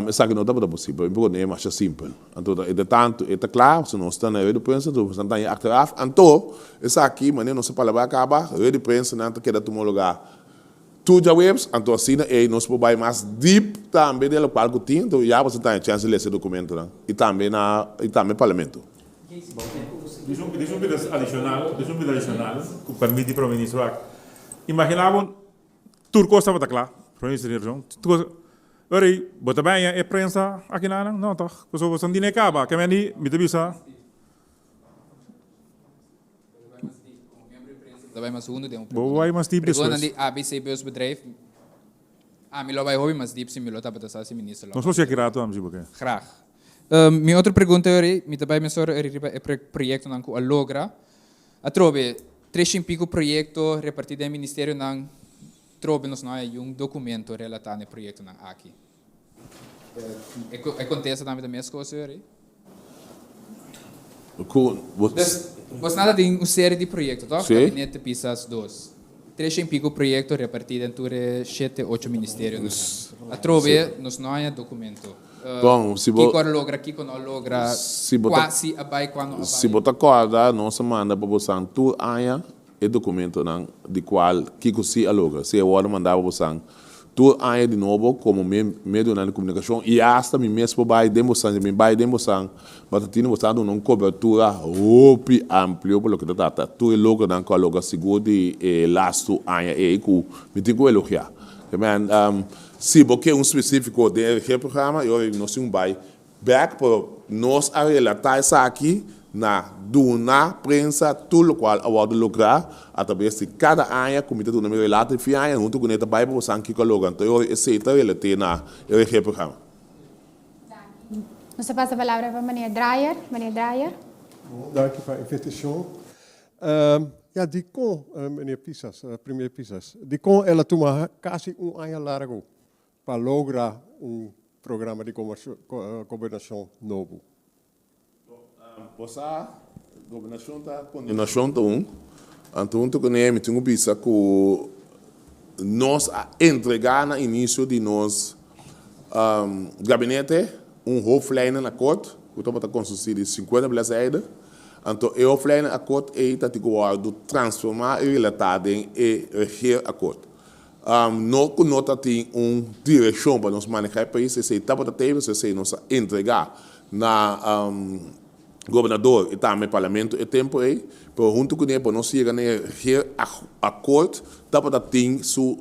essa que não está possível, é mais simples. Então, é claro, se nós estamos na rede de prensa, nós estamos em achteraf. Então, essa aqui, mas não se pode acabar, a rede de prensa não quer tomar lugar. Tudo já webs, então assim, nós podemos mais deep também dela qual que tem, então já você tem a chance de ler esse documento, e também no parlamento. Deixa um pedaço adicional, que permite para o ministro. Imaginavam, Turco estava claro, para o ministro, ora, bota bem a prensa aqui não, tá? Pessoas são dinheiro acaba, que me devisa. Daarbij maar zoende de Boa, mas tipo de coisa. Die ABC beursbedrijf. Me lo vai hobby, mas deep sim me lo tá para ser ministro. Não sou secreto, vamos dizer. Graag. Minha outra pergunta é, também me sor é projeto não que a logra. A trobe 3 e pico projeto repartido no ministério não trobe nos não é documento relatado no projeto não aqui. Acontece também da mesma coisa, Você nada tem uma série de projetos, tá? Gabinete Pisas 2. 3 e pico projetos repartidos entre 7, 8 ministérios. A trove nos não é documento. Bom, se você logra, que não logra, quase abai quando abai. Se você acorda, nós manda para você tu aia e documento de qual que você logra. Se eu mandar para você tu aia de novo como meio de comunicação e hasta me mesmo vai demonstrar, mas tem você uma cobertura muito ampla pelo que está. Tu é logo não coloca seguro de lasto aia e que me tem que elogiar. Se você é específico de programa, eu não sei vai back para nós a relatar isso aqui na prensa tudo qual a hora de lograr através de cada área comitê do número relata e área junto com esta vai para você que coloca então eu aceito ele tem na eu programa. Você passa a palavra para Meneer Dreyer. Dank u voor de invitatie. Ja, die kon, meneer Pisas, premier Pisas, die kon ela toma quase ano largo para lograr programa de governação novo. Posa governação tá continuação então tu conhece tinha visa que nós entregar no início de nós gabinete hoflijn na kort que está construído 50 bladzijden. Então, o offline acordo é que eu transformar e relatar em regeeracord. Não que nós tem direção para nos manejar o país, se está para ter, se nos entregar na governador e também parlamento e tempo aí, mas junto com ele, para nós chegar a acordo, está para ter su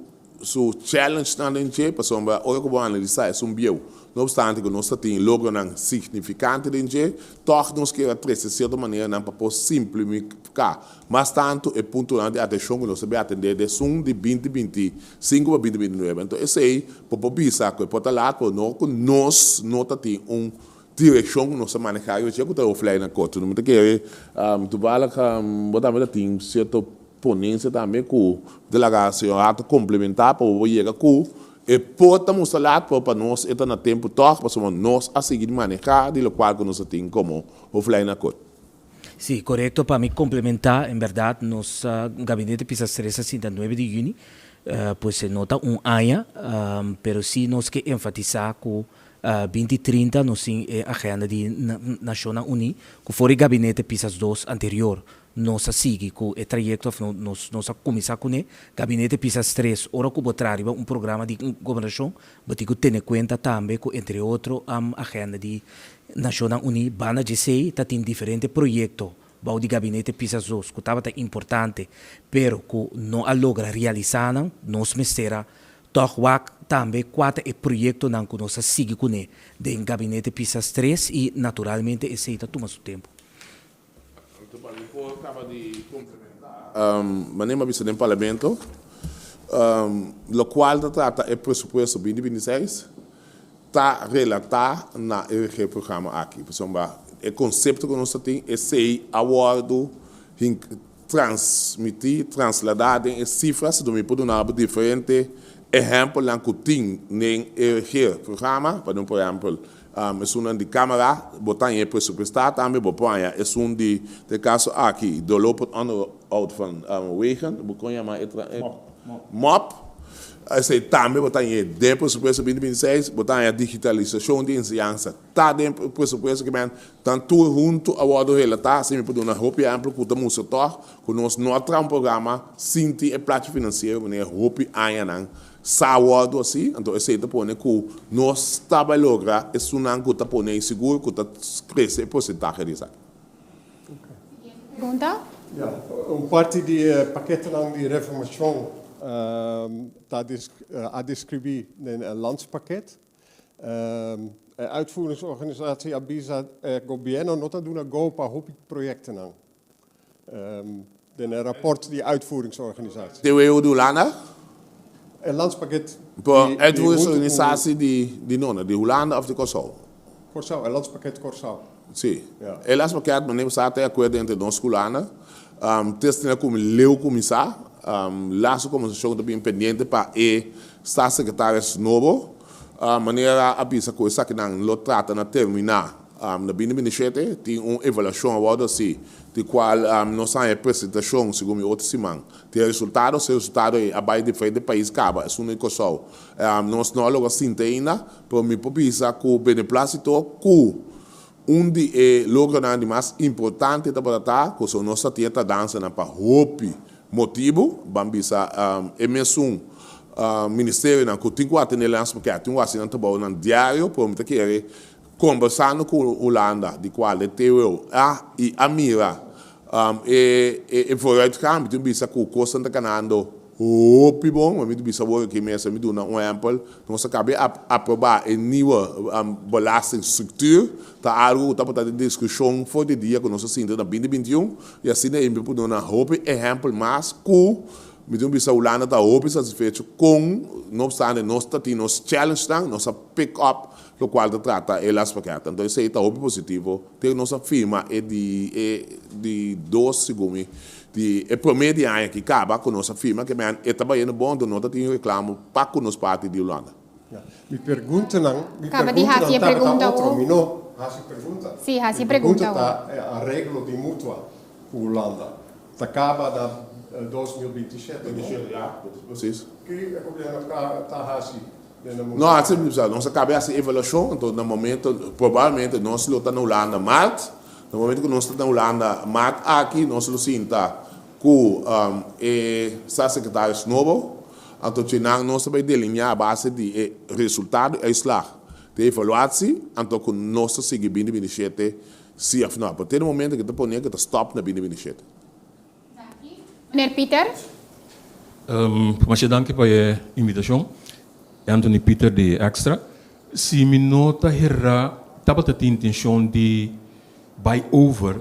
challenge na gente, para sombra, olha como analisar é bio. Não obstante que nós temos logros significantes dentro, toch nós queremos trazer de certa maneira para simplificar. Mas tanto é ponto de atenção que nós devemos atender de 2025 para 2029. Então, esse aí, para pensar que pode lá, para nós não temos direção que nós manejar, eu já estou offline na corte. Não me quer, tu vai botar tem certa ponência também com delegação ato complementar para o chegar com e pode mostrar para nós está no tempo toque para nós a seguir manejar de lo qual que nós temos como offline na corte. Sí, correcto. Para mí complementar, en verdad, nos gabinete PISAS 3 9 de junio, pues se nota año, pero sí nos que enfatizar que 2030 nos agenda de Naciones Unidas, que fue el gabinete PISAS 2 anterior, nos sigue com o trajecto, nos começar com o gabinete PISAS 3, ora que botar programa de governação, mas que ter em conta também que, entre outros, a agenda de Nações Unidas, bana de sei, tem diferentes projetos, o de gabinete PISAS 2, que estava importante, pero que não a logra realizar, nos mestera, toch também quatro projetos que nós sigue com o de gabinete PISAS 3 e, naturalmente, esse toma seu tempo. Manema bisa no parlamento, lo qual trata o presupuesto 2026, está relatado na RG programa aqui. Por exemplo, o conceito que nós temos é ser awardo, transmitir, transladar em cifras, do me pode dar diferente exemplo que tem no RG programa, por exemplo, é um de câmara, botar em presupuestar também, botar é um de caso aqui, do loop out van wegen, botar MOP, esse também botar em de presupuesto 2026, botar em digitalização de ensinança, tá dentro do presupuesto que vem tanto junto ao outro relatar, se me pode uma roupa ampla que estamos setor, que nós não temos programa, sinti e plano financeiro, né, roupa ainda saúde assim, então esse é pone que nós estamos lograr esse não que está pone seguro que está crescer porcentagem disso. Pergunta? Ja, parte do paquete de reformação está a descrever een landspakket. De uitvoeringsorganisatie Abisa Gobierno nota doen een go para projecten aan. De rapport die uitvoeringsorganisatie. De EU do Holanda? Een landspakket. Voor uitvoeringsorganisatie die nona, de Holanda of de Curaçao? Curaçao, een landspakket Curaçao. Sim. El landspakket, mas nem sabe até acordo entre nós Holanda. Testina como leu começar. Laço como se chama também pendente para staatssecretaris novo. Maneira a bisa coisa que não lo trata na terminar. Na 2027 tem uma avaliação agora assim, de qual nós temos a apresentação segundo outro semana. Tem resultado, se o resultado é abaixo de frente do país caba, é uma coisa. Nós não logo assim ainda, para me pensar que o beneplácito que de logros mais importante da tratar, que são nossa tieta dança na para roupa motivo, bambisa mesmo ministério na que tem que atender lança porque tem um assinante bom no diário, para me querer conversando com a Holanda, de qual teu e a mira e vooruitgaan, met bisa que o custo está ganhando hopi bom, mas met bisa work que mesmo me dá um exemplo, nós acabamos aprovar a nova belastingstructuur, tá algo tá para discussão for de dia que nós sinto na 2021 e assim é me pode dar hopi exemplo mais que me bisa Holanda tá hopi satisfeito com, não obstante nós tá tendo nos challenge nós pick up lo qual trata el aspecto. Então, isso está muito positivo. Tem nossa firma de 2 segundos. É primeiro ano que acaba com nossa firma, que é trabalhando bom, então nós temos reclamo para com nossa parte de Holanda. Me pergunta não. Acaba de fazer a pergunta. Sim, a pergunta. A regra de mútua com Holanda. Acaba da 2027. Ja, precies. Que o governo está Não, assim, nossa cabeça avaliação, então no momento, provavelmente, nós estamos na Holanda, março, no momento que nós estamos na Holanda, março, aqui, nós estamos com o secretário novo, então nós vamos delinear a base de resultado e slag, de evaluação, então com nós seguir 2027, se afinal, por ter um momento que te que stop na 2027. Meneer Pieter? Mas dank para a invitação. Anthony Peter de Extra. Se me nota herra, estava a intenção de buy over,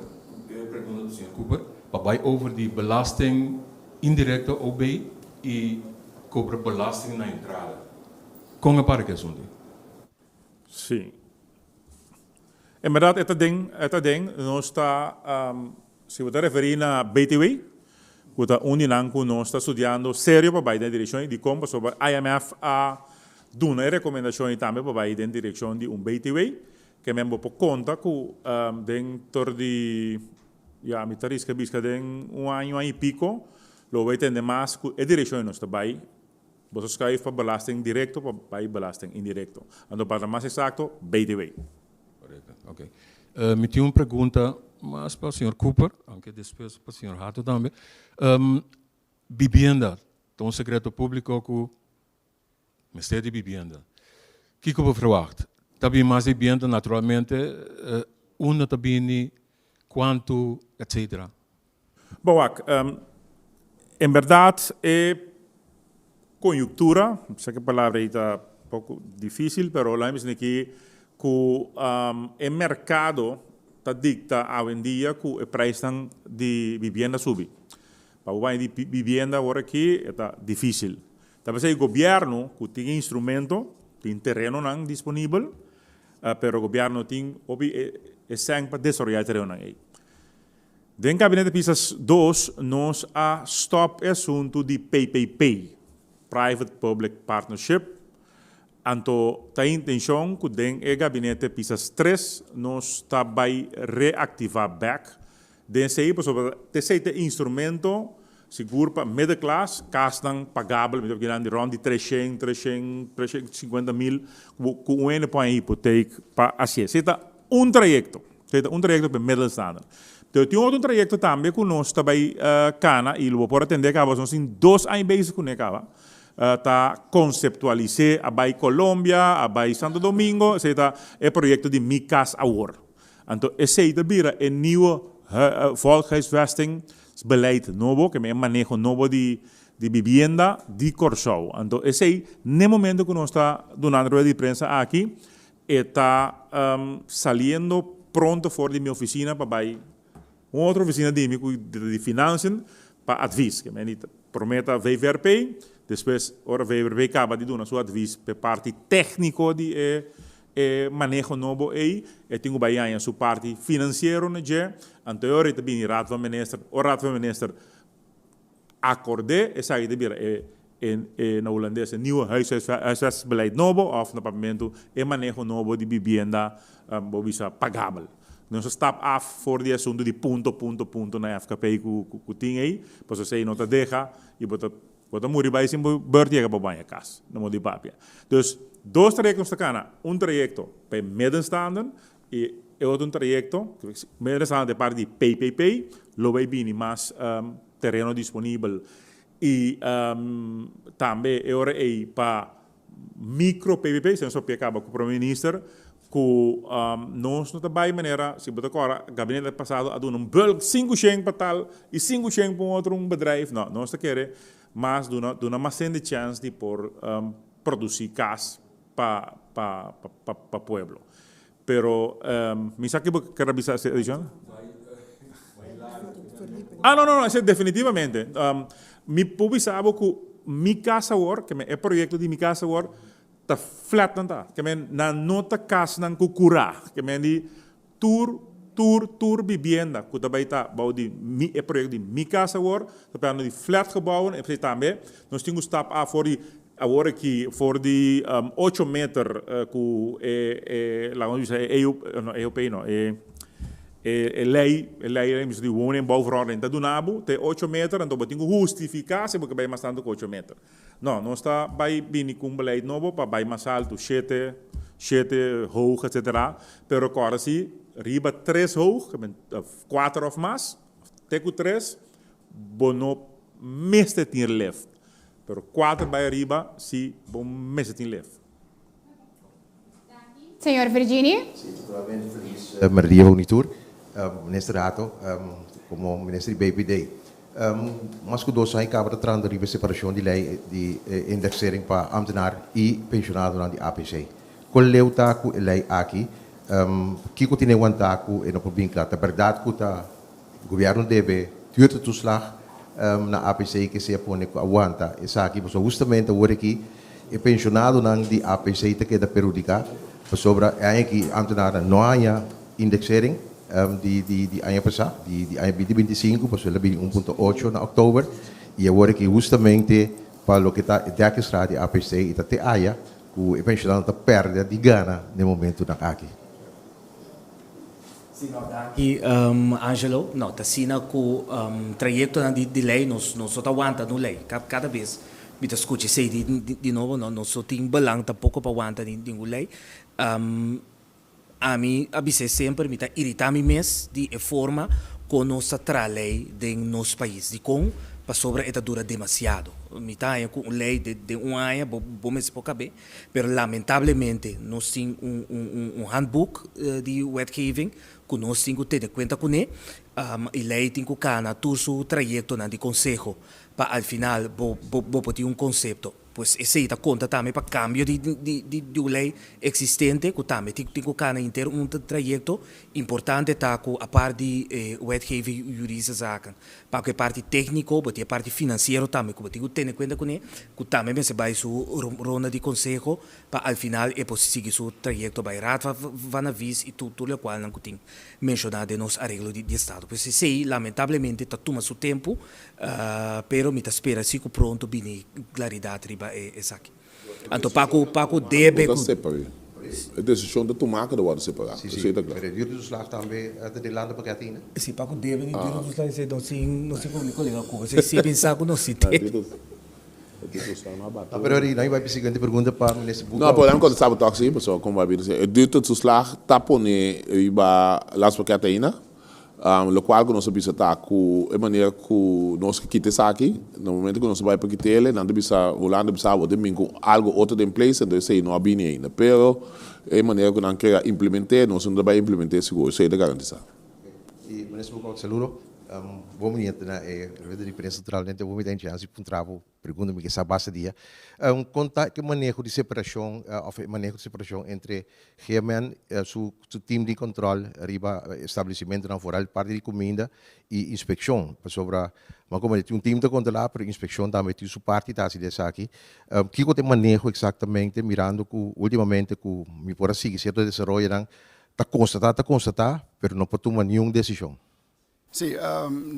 pergunta do Sr. Cooper, para buy over de belasting indirecta OB e cobra belasting na entrada. Com a para que assunto? Sim. Em verdade, esta ding, nós está, se você referir na BTW, que está uninanco, nós está estudando sério para ir na direção de como sobre IMF a dar uma recomendação também para ir na direção de BTW, que mesmo por conta que dentro de, me tarisca bisca de ano e pico, lo vai ter mais que a direção nós está vai, você escreve para belasting direto para belasting indireto. Então, para mais exato, BTW. Ok. Me tinha uma pergunta, mas para o Sr. Cooper, aunque depois para o Sr. Hato também. Vivienda, tem um segredo público que o Ministério de Vivienda. O que você verwacht? Também mais vivienda, naturalmente, uma também, quanto, etc. Bom, em verdade, é conjuntura, sei que a palavra está um pouco difícil, mas lá é que o mercado está dicta hoje em dia que o preço de vivienda sube. Para o de vivienda agora aqui está difícil. Talvez o governo que tem instrumento, tem terreno disponível, mas o governo tem sempre para desarrollar terreno aí. Dentro do gabinete PISAS 2, nós a stop o assunto de PPP, Private Public Partnership. Então, a intenção que dentro do gabinete PISAS 3, nós está vai reativar back. Dentro aí, esse instrumento seguro para middle class, castan pagável, me de rond de 350 mil, com um põe hipoteca para assim. Seja trajeto para middle standard. Então, tem outro trajeto também que nós está vai cana e lo por atender que nós em 2 anos base com necava. Tá conceptualizar a Bahia Colômbia, a Bahia Santo Domingo, seja é projeto de Mi Casa Award. Então, esse é também é nieuwe volkshuisvestingsbeleid novo, que é manejo novo de vivienda de Corsão. Então, esse é no momento que nós está dando rueda de prensa aqui, está saliendo pronto fora de minha oficina para vai uma outra oficina de finanças para advies, que me prometa VVRP. Depois, ora VVRP acaba de dar a sua advies para parte técnico de manejo novo aí, e tem o Bahia a sua parte financeira, né? Anterior também o Raad van Minister acorde, e sai de bira na holandesa nieuwe huisvestingsbeleid novo, of no pagamento e manejo novo de vivienda pagável. Nós estamos af voor die assunto de ponto na FKP que tem aí, para você não te deixa e bota muri vai sim bertiga para banha casa, não de papia. Então, 2 trajectos da cana, trajecto para middenstanden e outro trajecto, middenstanden de parte de PPP, lo vai bem mais terreno disponível e também é hora aí para micro PPP, se nós acaba com o Primeiro-Ministro, que nós não trabalhamos de maneira, se você agora, o gabinete passado, a dar bulk 5% para tal e 5% para outro bedrijf. Não, nós queremos mas dá mais de chance de por produzir casa para o povo. Pero, me sabe que quer avisar essa edição? Não, isso é definitivamente. Me publicava que Mi Casa Work, que é o projeto de Mi Casa Work, está flat, que é na nota casa não cura, que é de tour vivienda, que também está o projeto de Mi Casa Work, está de flat gebouwen, e também nós temos stap a for agora que for de 8 metros, que lá onde é europeu, não lei de wonen bouwverordening, dat doen nabo, te 8 meter, en dan moet je justificatie, porque bem mais tanto que 8 meter. Não, nós está vai bem com beleid novo para vai mais alto, 7 hoog, etc. Pero agora sim, riba 3 hoog, 4 of mais, teco 3, bono meste tin left. Pero 4 vai riba, sim, bom meste tin left. Senhor Virginie? Sí, totalmente feliz. Maria Unitur, ministro Rato, como ministro de BPD. Mas que dois anos acaba de trazer a separação de lei de indexering para ambtenaar e pensionado na APC. Qual é o taco lei aqui? Que continua o taco e não pode vincular. A verdade que o governo deve ter o toeslag na APC que se põe aguanta. Essa aqui, justamente agora aqui, o pensionado na APC que queda periódica. Sobre eigenlijk ambtenaren nooit indexering die aan je passar, die aan je 2025, pas we hebben 1.8 na oktober, e agora que justamente para o que está registrado de APC e está te aya, que o pensionado está perde de gana no momento na aqui. E Angelo, não, tá sina que o trajeto de lei nós só aguanta no lei, cada vez. Me escute sei de novo, não só tem balang tampouco para aguantar de lei. A mim abise sempre me tá irritar-me mais de forma como nós lei de nosso país, de como para sobre esta dura demasiado. Me tá com lei de ano, bom mês para caber, mas lamentavelmente nós temos handbook de wetgeving que nós temos que ter em conta com ele, e lei tem que cana todo o trajeto de conselho para al final vou ter conceito. Pues esse está conta também para cambio de lei existente, que também tem que cana inteiro trajeto importante tá com a parte de wetgeving jurídica zaken, para que parte técnico, para a parte financeira também, que tem que ter em conta com ele, que também se vai sua ronda de conselho para al final é possível seguir seu trajeto vai rato van a vis e tudo o qual não tem mencionado de nos arreglo de estado. Pues esse lamentavelmente tá toma seu tempo, pero me espera se que pronto bine claridade riba essa aqui. Então Paco debe a decisão de tomar que wordt separado. Sim, sim. Maar de duurtoeslag também de landen pakket in. Sim, Paco debe de duurtoslag se não se comunica legal com você. Se pensar que não se tem. Pero aí vai para a seguinte pergunta para o ministro Bucco. Não, podemos contestar o toque, pessoal, como vai dizer. O duurtoeslag tapone riba las pakket ainda. Lo qual que nós precisamos com a maneira que nós quitamos aqui, no momento que nós vamos para quitar, não precisa Holanda precisa botar com algo outro em place, então isso não é bem ainda. Pero a maneira que nós queremos implementar, nós não vamos implementar seguro, isso é de garantizar. E ministro Bucco, saludo. Vamos entrar na diferença naturalmente vamos entrar nesse ponto pergunta-me que essa base dia conta que manejo de separação ou manejo de separação entre GMN seu time de controle arriba estabelecimento não foral parte de comida e inspeção sobre mas como tem time de controlar para inspeção também tem sua parte tá se dessa aqui que eu te manejo exatamente mirando que ultimamente que me por assim certo desenvolvimento tá constatar pero não pode tomar nenhuma decisão. Sim,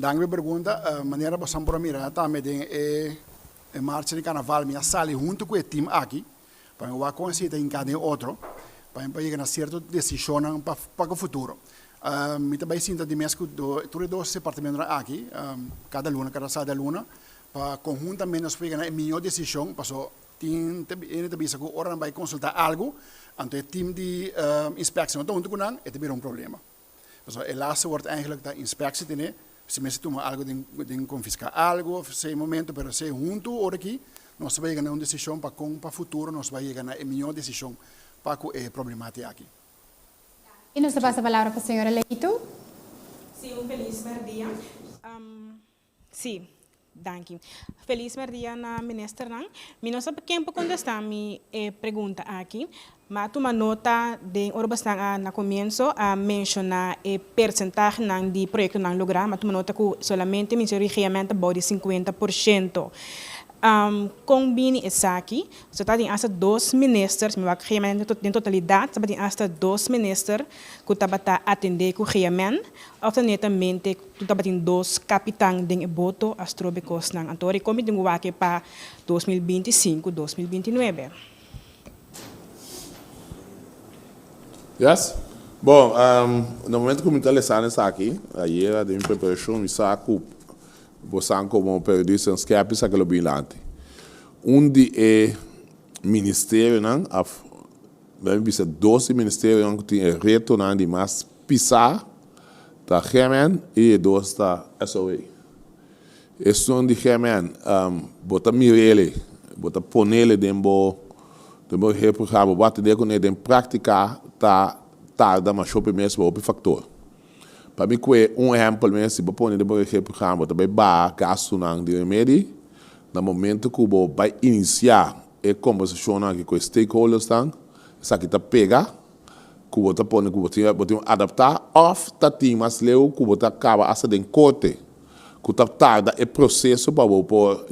danke pergunta. Maneira para Sambora mirar também é marcha de carnaval, minha sala junto com o time aqui, para eu conhecer em cada outro, para chegar a certa decisão para o futuro. Me também sinto de mês que todos os departamentos aqui, cada luna, cada sábado da luna, para conjuntamente nós pegar a melhor decisão, para só tem também se agora não vai consultar algo, então o time de inspeção então junto com nós é também problema. Dus het laatste wordt eigenlijk de inspectie te nemen. Se mensen doen algo de confiscar algo, se momento, pero se junto aqui, nós vamos chegar a uma decisão para o futuro, nós vamos chegar a uma melhor decisão para a problemática aqui. E nos passa a palavra para a senhora Leito. Sim, feliz dia. Sim, danke. Feliz dia na ministra. Mi não sabe quem pode contestar minha pergunta aqui. Mas uma nota de Orbastang na comienzo a mencionar o percentual de proyecto ng lugar, mas uma nota que solamente o regimento de 50%. Combine essa aqui, so tem hasta 2 ministers, meu regimento em totalidade, tem hasta 2 ministers que tabata atender com o regimento, alternatamente que tabatin 2 capitães de voto astrobicos ng antori, como tem que para 2025-2029. Yes? Bom, no momento que eu me interessei está aqui, aí era de preparação, me saco, você como periodista, escape, saca lo bilante. die ministerie nang af we bisa 12 ministério nang tem reto nang di mas pisa ta gemen e dos ta SOA. Eston di gemen bota mirele bota ponele dembo reprogramma wat de kon den prática ta tarda mas show mesmo op factor. Para mim que exemplo mesmo se propõe de reprogramma também ba gasto nang di remedi no momento que o vai iniciar a conversação aqui com os stakeholders tang essa que tá pega que o tá põe que o adaptar of tá tem mas leu que o tá acaba essa den corte que tá tarda o processo para o por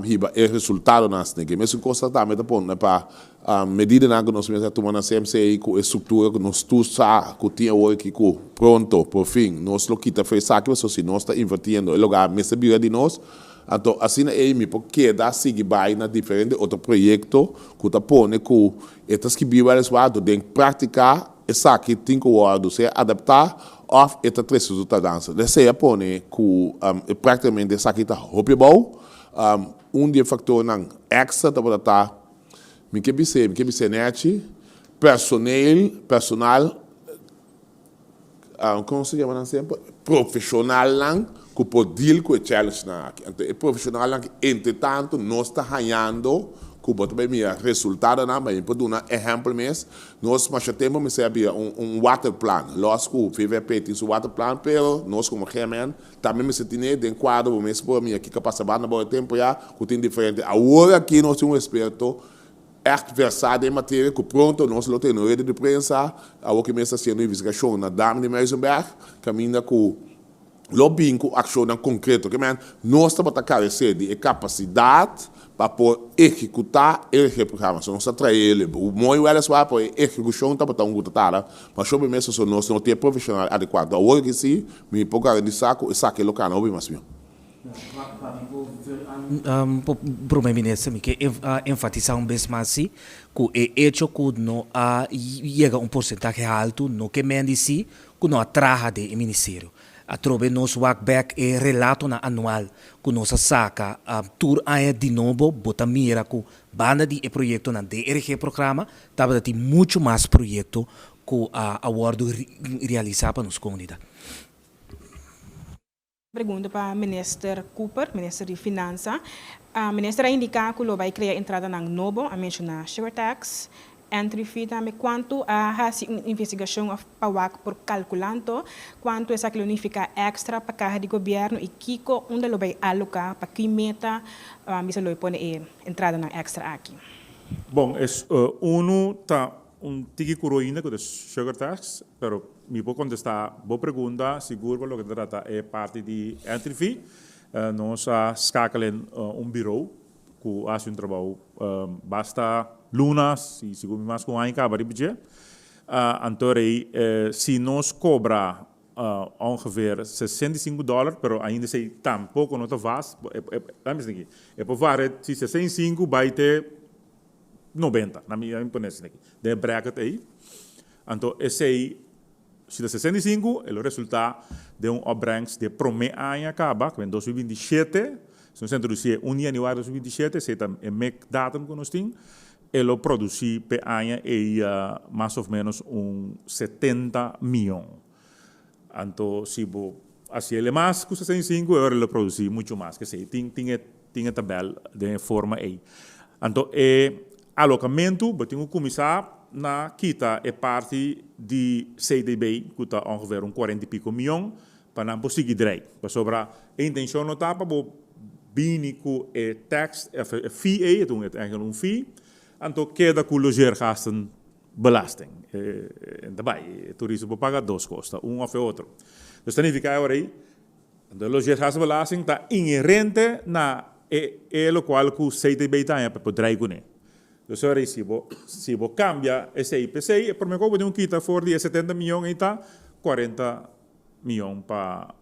riba o resultado nas né que mesmo coisa também tá põe para medida na que nós mesmo tomando na CMC com a estrutura que nós tu sa que tinha hoje que pronto por fim nós lo quita fez saque só se nós tá invertindo o lugar mesmo bira de nós. Então, assim é me porque dá seguir vai na diferente outro projeto que tá põe que estas que vive eles vão de praticar essa que tem que o se adaptar of esta três resultados. Desse é põe que praticamente essa que tá hopebal dia fator não extra tá me que bise net personal como se chama sempre profissional lang que pode deal com o challenge na aqui. Então, é profissional lang entretanto nós está ganhando que pode bem minha resultado na mas pode dar exemplo mesmo nós mas já temos me sabe water plan nós que o VVP tem o water plan pero nós como gemen também me sentimos de quadro mesmo por minha aqui que passa bem no tempo já que tem diferente agora aqui nós temos um experto versado em matéria que pronto nós lo temos rede de prensa a que mesmo sendo investigação na Dam de Meisenberg caminha com lobbying com ação concreta que nós estamos a carecer de capacidade para poder executar o programa. Nós estamos a ele o muito eles vai para execução tá para um gutarara mas sobre mesmo só nós não tem profissional adequado agora que sim me pouca de saco local não bem mais mesmo. Primeiro-ministro, que enfatizar vez mais que o hecho que não chega porcentagem alto, não que mendici, que não atraja de ministério. A trobe nos back e relato na anual que nos saca tour a de novo bota mira que banda de projeto na DRG programa tava de muito mais projeto que a awardo realizar para nos comunidade. Pergunta para o ministro Cooper, ministro de Finanças. O ministro indica que vai criar entrada na novo, a mencionar sugar tax, entry fee também, quanto a uma investigação para por calculando, quanto essa significa extra para a carga de governo e Kiko, onde ele vai alocar para que meta, se ele põe entrada na extra aqui. Bom, tá tiki coroína com o sugar tax, pero me vou contestar boa pergunta, seguro que lo trata é parte de entry fee. Nós escalamos bureau que faz trabalho basta lunas e seguro mais com a acaba de budget. Então se nós cobra ongeveer $65, pero ainda sei tampouco não tá vast. É por várias se 65 vai ter 90, na minha impressão aqui. De bracket aí. Então esse aí se 65, o resultado de opbrengst de primeiro ano acaba, que em 2027, se nós introduzir 1 de janeiro de 2027, se é o MEC datum que nós temos, ele produzir per ano mais ou menos 70 milhões. Então, se assim ele mais que 65, ele produzir muito mais, que sei, tem a tabela de forma aí. Então, alocamento, eu tenho que começar na kita é parte de CDB, que está ongeveer 40 e pico milhões, para não conseguir direito. Para sobrar, a intenção não está para bem com a tax, a fee, então é eigenlijk fee, então queda com o logeergasten belasting. Daarbij, toerisme paga duas costas, of outro. Dus dan significa agora aí, a logeergastenbelasting está inerente na lo qual o CDB está para poder com Dus se você cambia esse IPC, por mim, como de quita for de 70 milhões, está 40 milhões para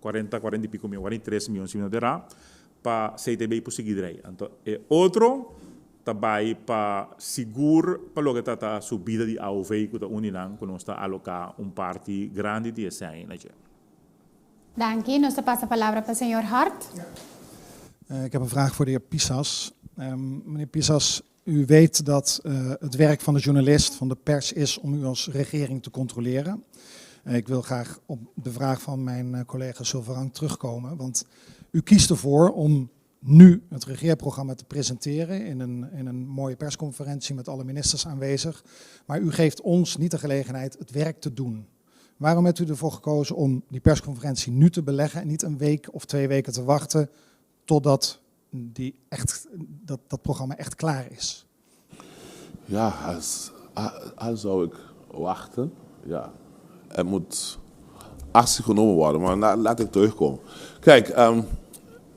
40 e pico milhões, 43 milhões, se não derá, para CTB conseguir aí. Então, outro, também para seguro, para o que está a subida de AOV, que está unindo, que nós está a alocar parte grande de esse ano. Dank je. Nós passa a palavra para o senhor Hart. Ik heb een vraag voor de heer Pisas. Meneer Pisas, u weet dat het werk van de journalist, van de pers is om u als regering te controleren. Ik wil graag op de vraag van mijn collega Silverang terugkomen, want u kiest ervoor om nu het regeerprogramma te presenteren in een mooie persconferentie met alle ministers aanwezig. Maar u geeft ons niet de gelegenheid het werk te doen. Waarom hebt u ervoor gekozen om die persconferentie nu te beleggen en niet een week of 2 weken te wachten totdat dat programma echt klaar is? Ja, als zou ik wachten, ja, er moet actie genomen worden, maar laat ik terugkomen. Kijk,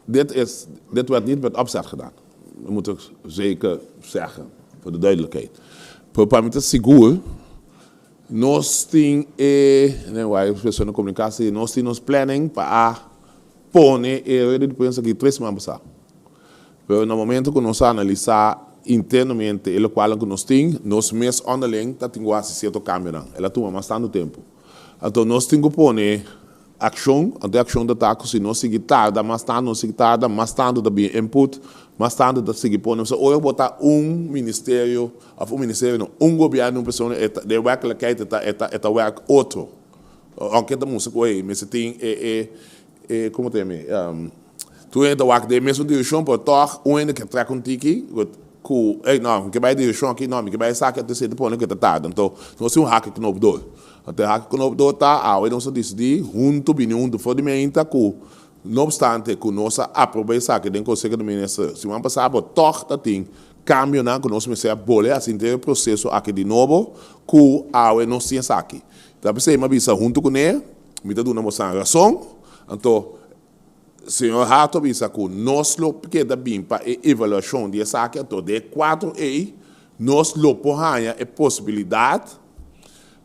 dit werd niet met opzet gedaan. Dat moet ik zeker zeggen, voor de duidelijkheid. Para mim, seguro, nós temos, de comunicatie, nós temos planning para pôr de pensa que 3 meses passar. Pero no momento que nós analisar internamente ele qual que nós temos, nós mesmos onderling, dat tem quase certo cambio não. Ela toma bastante tempo. Então nós temos que pôr ação, até ação da taco, se nós seguir tarde, mais tarde também input, mais tarde da seguir pôr, nós hoje botar ministério, of ministério não, governo, pessoa, de werkelijkheid, het werk outro. Aunque da música, mas tem como tem tu ainda werk de mesmo direção, por toch, ainda que treca tiki, não, que vai direção aqui, não, que vai sacar até ser depois que tá tarde. Então, nós temos hack knop door. Até hack knop door tá, nós decidimos junto opinião do fundamento que não obstante que nós aprovamos que den conselho do ministro, se vamos passar por toch tá tem cambio na que nós me bole assim ter processo aqui de novo que nós temos aqui. Então, você me avisa junto com ele, me dá uma razão. Então, senhor Hato bisa que nós lo queda bem para a avaliação de essa aqui, então de 4A, nós lo porranha a possibilidade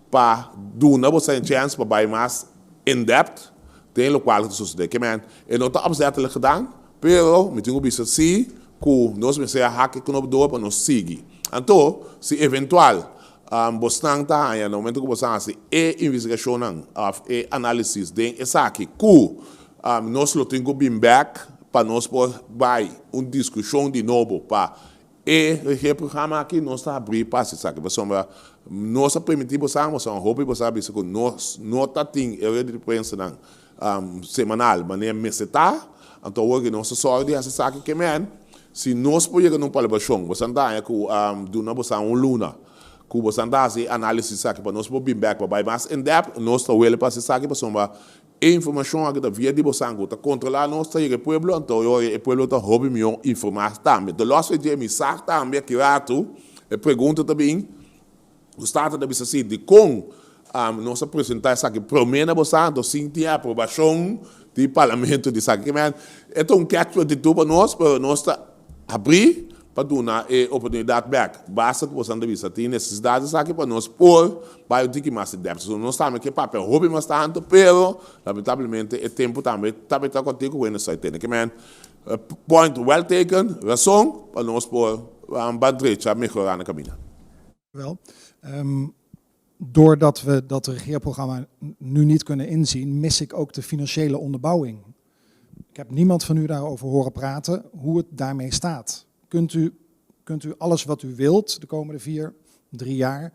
para dar uma chance para vai mais in depth, tem o qual que sucede. Que man, não está opzettelijk gedaan, pero me tenho bisa sim que nós me ser hack que não dá para nós seguir. Então, se eventual bostang tá no momento que você faz investigação of analysis de essa aqui que nós lo temos bem back para nós por vai discussão de novo para o programa aqui nós está abrir para se sabe nós permitimos nós hobby você sabe que nós não tá tem de prensa semanal maneira meseta então hoje nós só de essa sabe que man se nós podemos não para baixão você anda é que do não você luna que você anda assim análise sabe para nós por bem back para vai mais in depth nós tá well para se sabe para somar informação aqui da via de Bosango tá controlar nosso pueblo então o pueblo tá hobby melhor informar também do nosso dia me sabe também que rato pergunta também o estado da bisa de com nós apresentar essa aqui promena Bosango sim tem aprovação do parlamento de saque man então catch de tudo para nós tá abrir para dar uma oportunidade back basta que você bisa tem necessidade aqui para nós por vai ter que mais depth nós estamos aqui papel hobby mais tanto pero lamentavelmente o tempo também tá contigo quando sai tem que man point well taken razão para nós por bandrecha melhorar na caminho. Wel, doordat we dat regeerprogramma nu niet kunnen inzien, mis ik ook de financiële onderbouwing. Ik heb niemand van u daarover horen praten hoe het daarmee staat. Kunt u alles wat u wilt de komende 4-3 jaar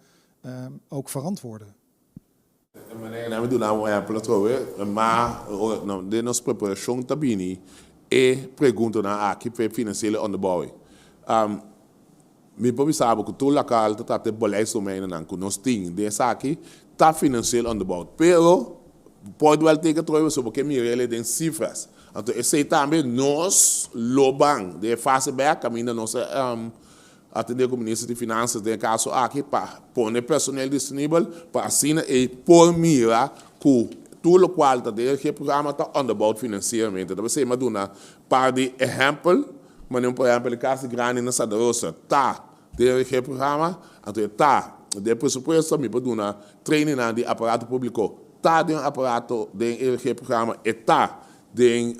ook verantwoorden? We doen nou een plateau, maar de nos preparação também pergunta na aqui para financiële onderbouwing. Me pode saber que todo local está te beleid domein na que nós tem dessa aqui tá financiële onderbouwd. Pero pode wel tegen trouwens porque me ele tem cifras. Então, esse também nós, Loban, de fase back, caminho nós atender com o ministro de Finanças, de caso aqui, para pôr personal disponível, para assinar e por mira que tudo o qual está dentro do programa está underbouwd financeiramente. Então, você me dá para de exemplo, mas não por exemplo, o caso grande na Santa Rosa, está dentro do programa, então está de pressuposto, me pode dar training de aparato público, está dentro do aparato dentro do programa, está den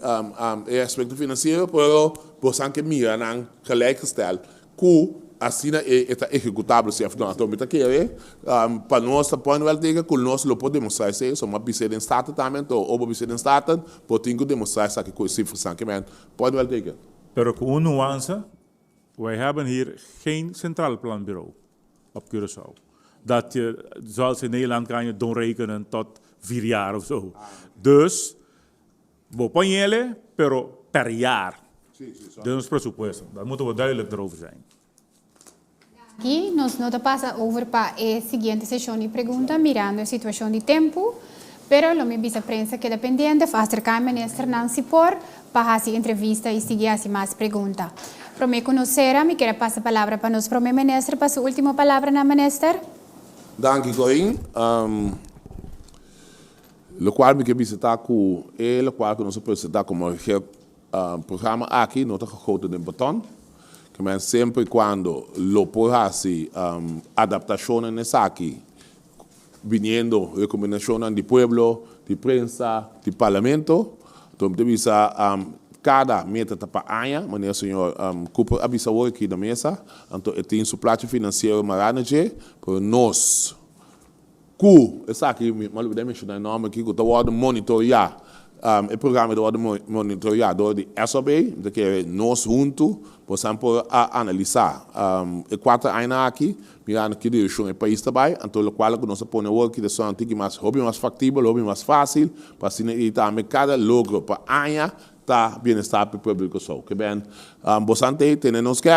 aspecto financeiro, pero você que mira não gelijkgesteld que assim é executável se afinal então me tá querer para nós tá põe wel tegen que nós lo podemos demonstrar se so uma biceda em staat também então ou biceda em staat pode demonstrar que cifras são que man pode wel tegen pero com nuance wij hebben hier geen centraal planbureau op Curaçao. Dat je, zoals in Nederland kan je doorrekenen tot 4 jaar of zo. Dus, bopanjele, pero per jaar. Dat is ons presupuesto. Daar moeten we duidelijk erover zijn. Aqui nós não passa over para a seguinte sessão de pergunta, mirando a situação de tempo, pero lo me bisa prensa que dependente faz acercar ministro Nancy por para a entrevista e seguir assim mais pergunta. Para me conhecer, me quero passar a palavra para nós, para o ministro, para a sua última palavra na ministro. Dank u, Corinne. Lo qual me quer visitar com ele, qual que nós apresentar como programa aqui, não está gegoten in beton. Que men sempre quando lo porrasi adaptaciones nessa aqui, viniendo recomendaciones de pueblo, de prensa, de parlamento, então devisa cada meta para año, maneira senhor Cooper avisa hoje aqui na mesa, então tem su plano financeiro maranaje, por nós, que essa aqui, mas eu mencionar o nome aqui, que está o monitorear. O programa de monitoreador de SOB, que nós juntos possamos analisar. E 4 anos aqui, mirando que direção o país também, então o qual nós ponemos aqui de som que mais mais factível, mais fácil, para assim também cada logro para ano tá bem-estar para o público só. Que bem, bastante temos que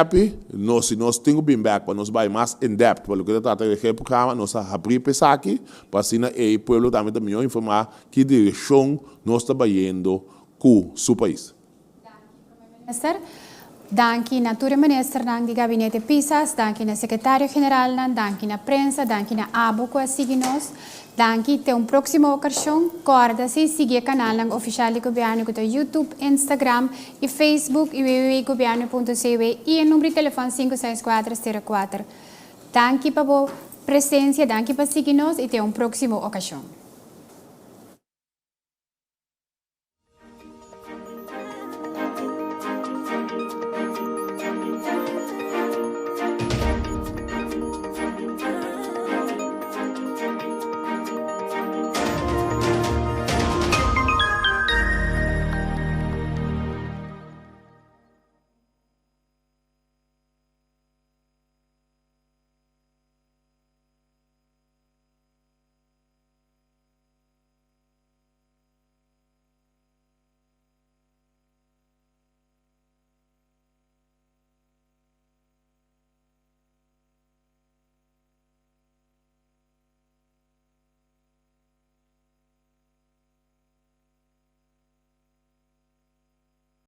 nós temos bem back para nós vai mais in depth, para o que trata de programa, nós abrir pensar aqui, para assim o povo também melhor informar que direção nós está indo com o país. Minister, danke natura minister nang di gabinete Pisas, danke na secretário general nang, danke na prensa, danke na abo ko signos, danke te um próximo ocasião, corda-se seguir o canal nang oficial de governo com YouTube, Instagram e Facebook e www.governo.cw e o número de telefone 56404. Danke para a presença, danke para signos e te um próximo ocasião.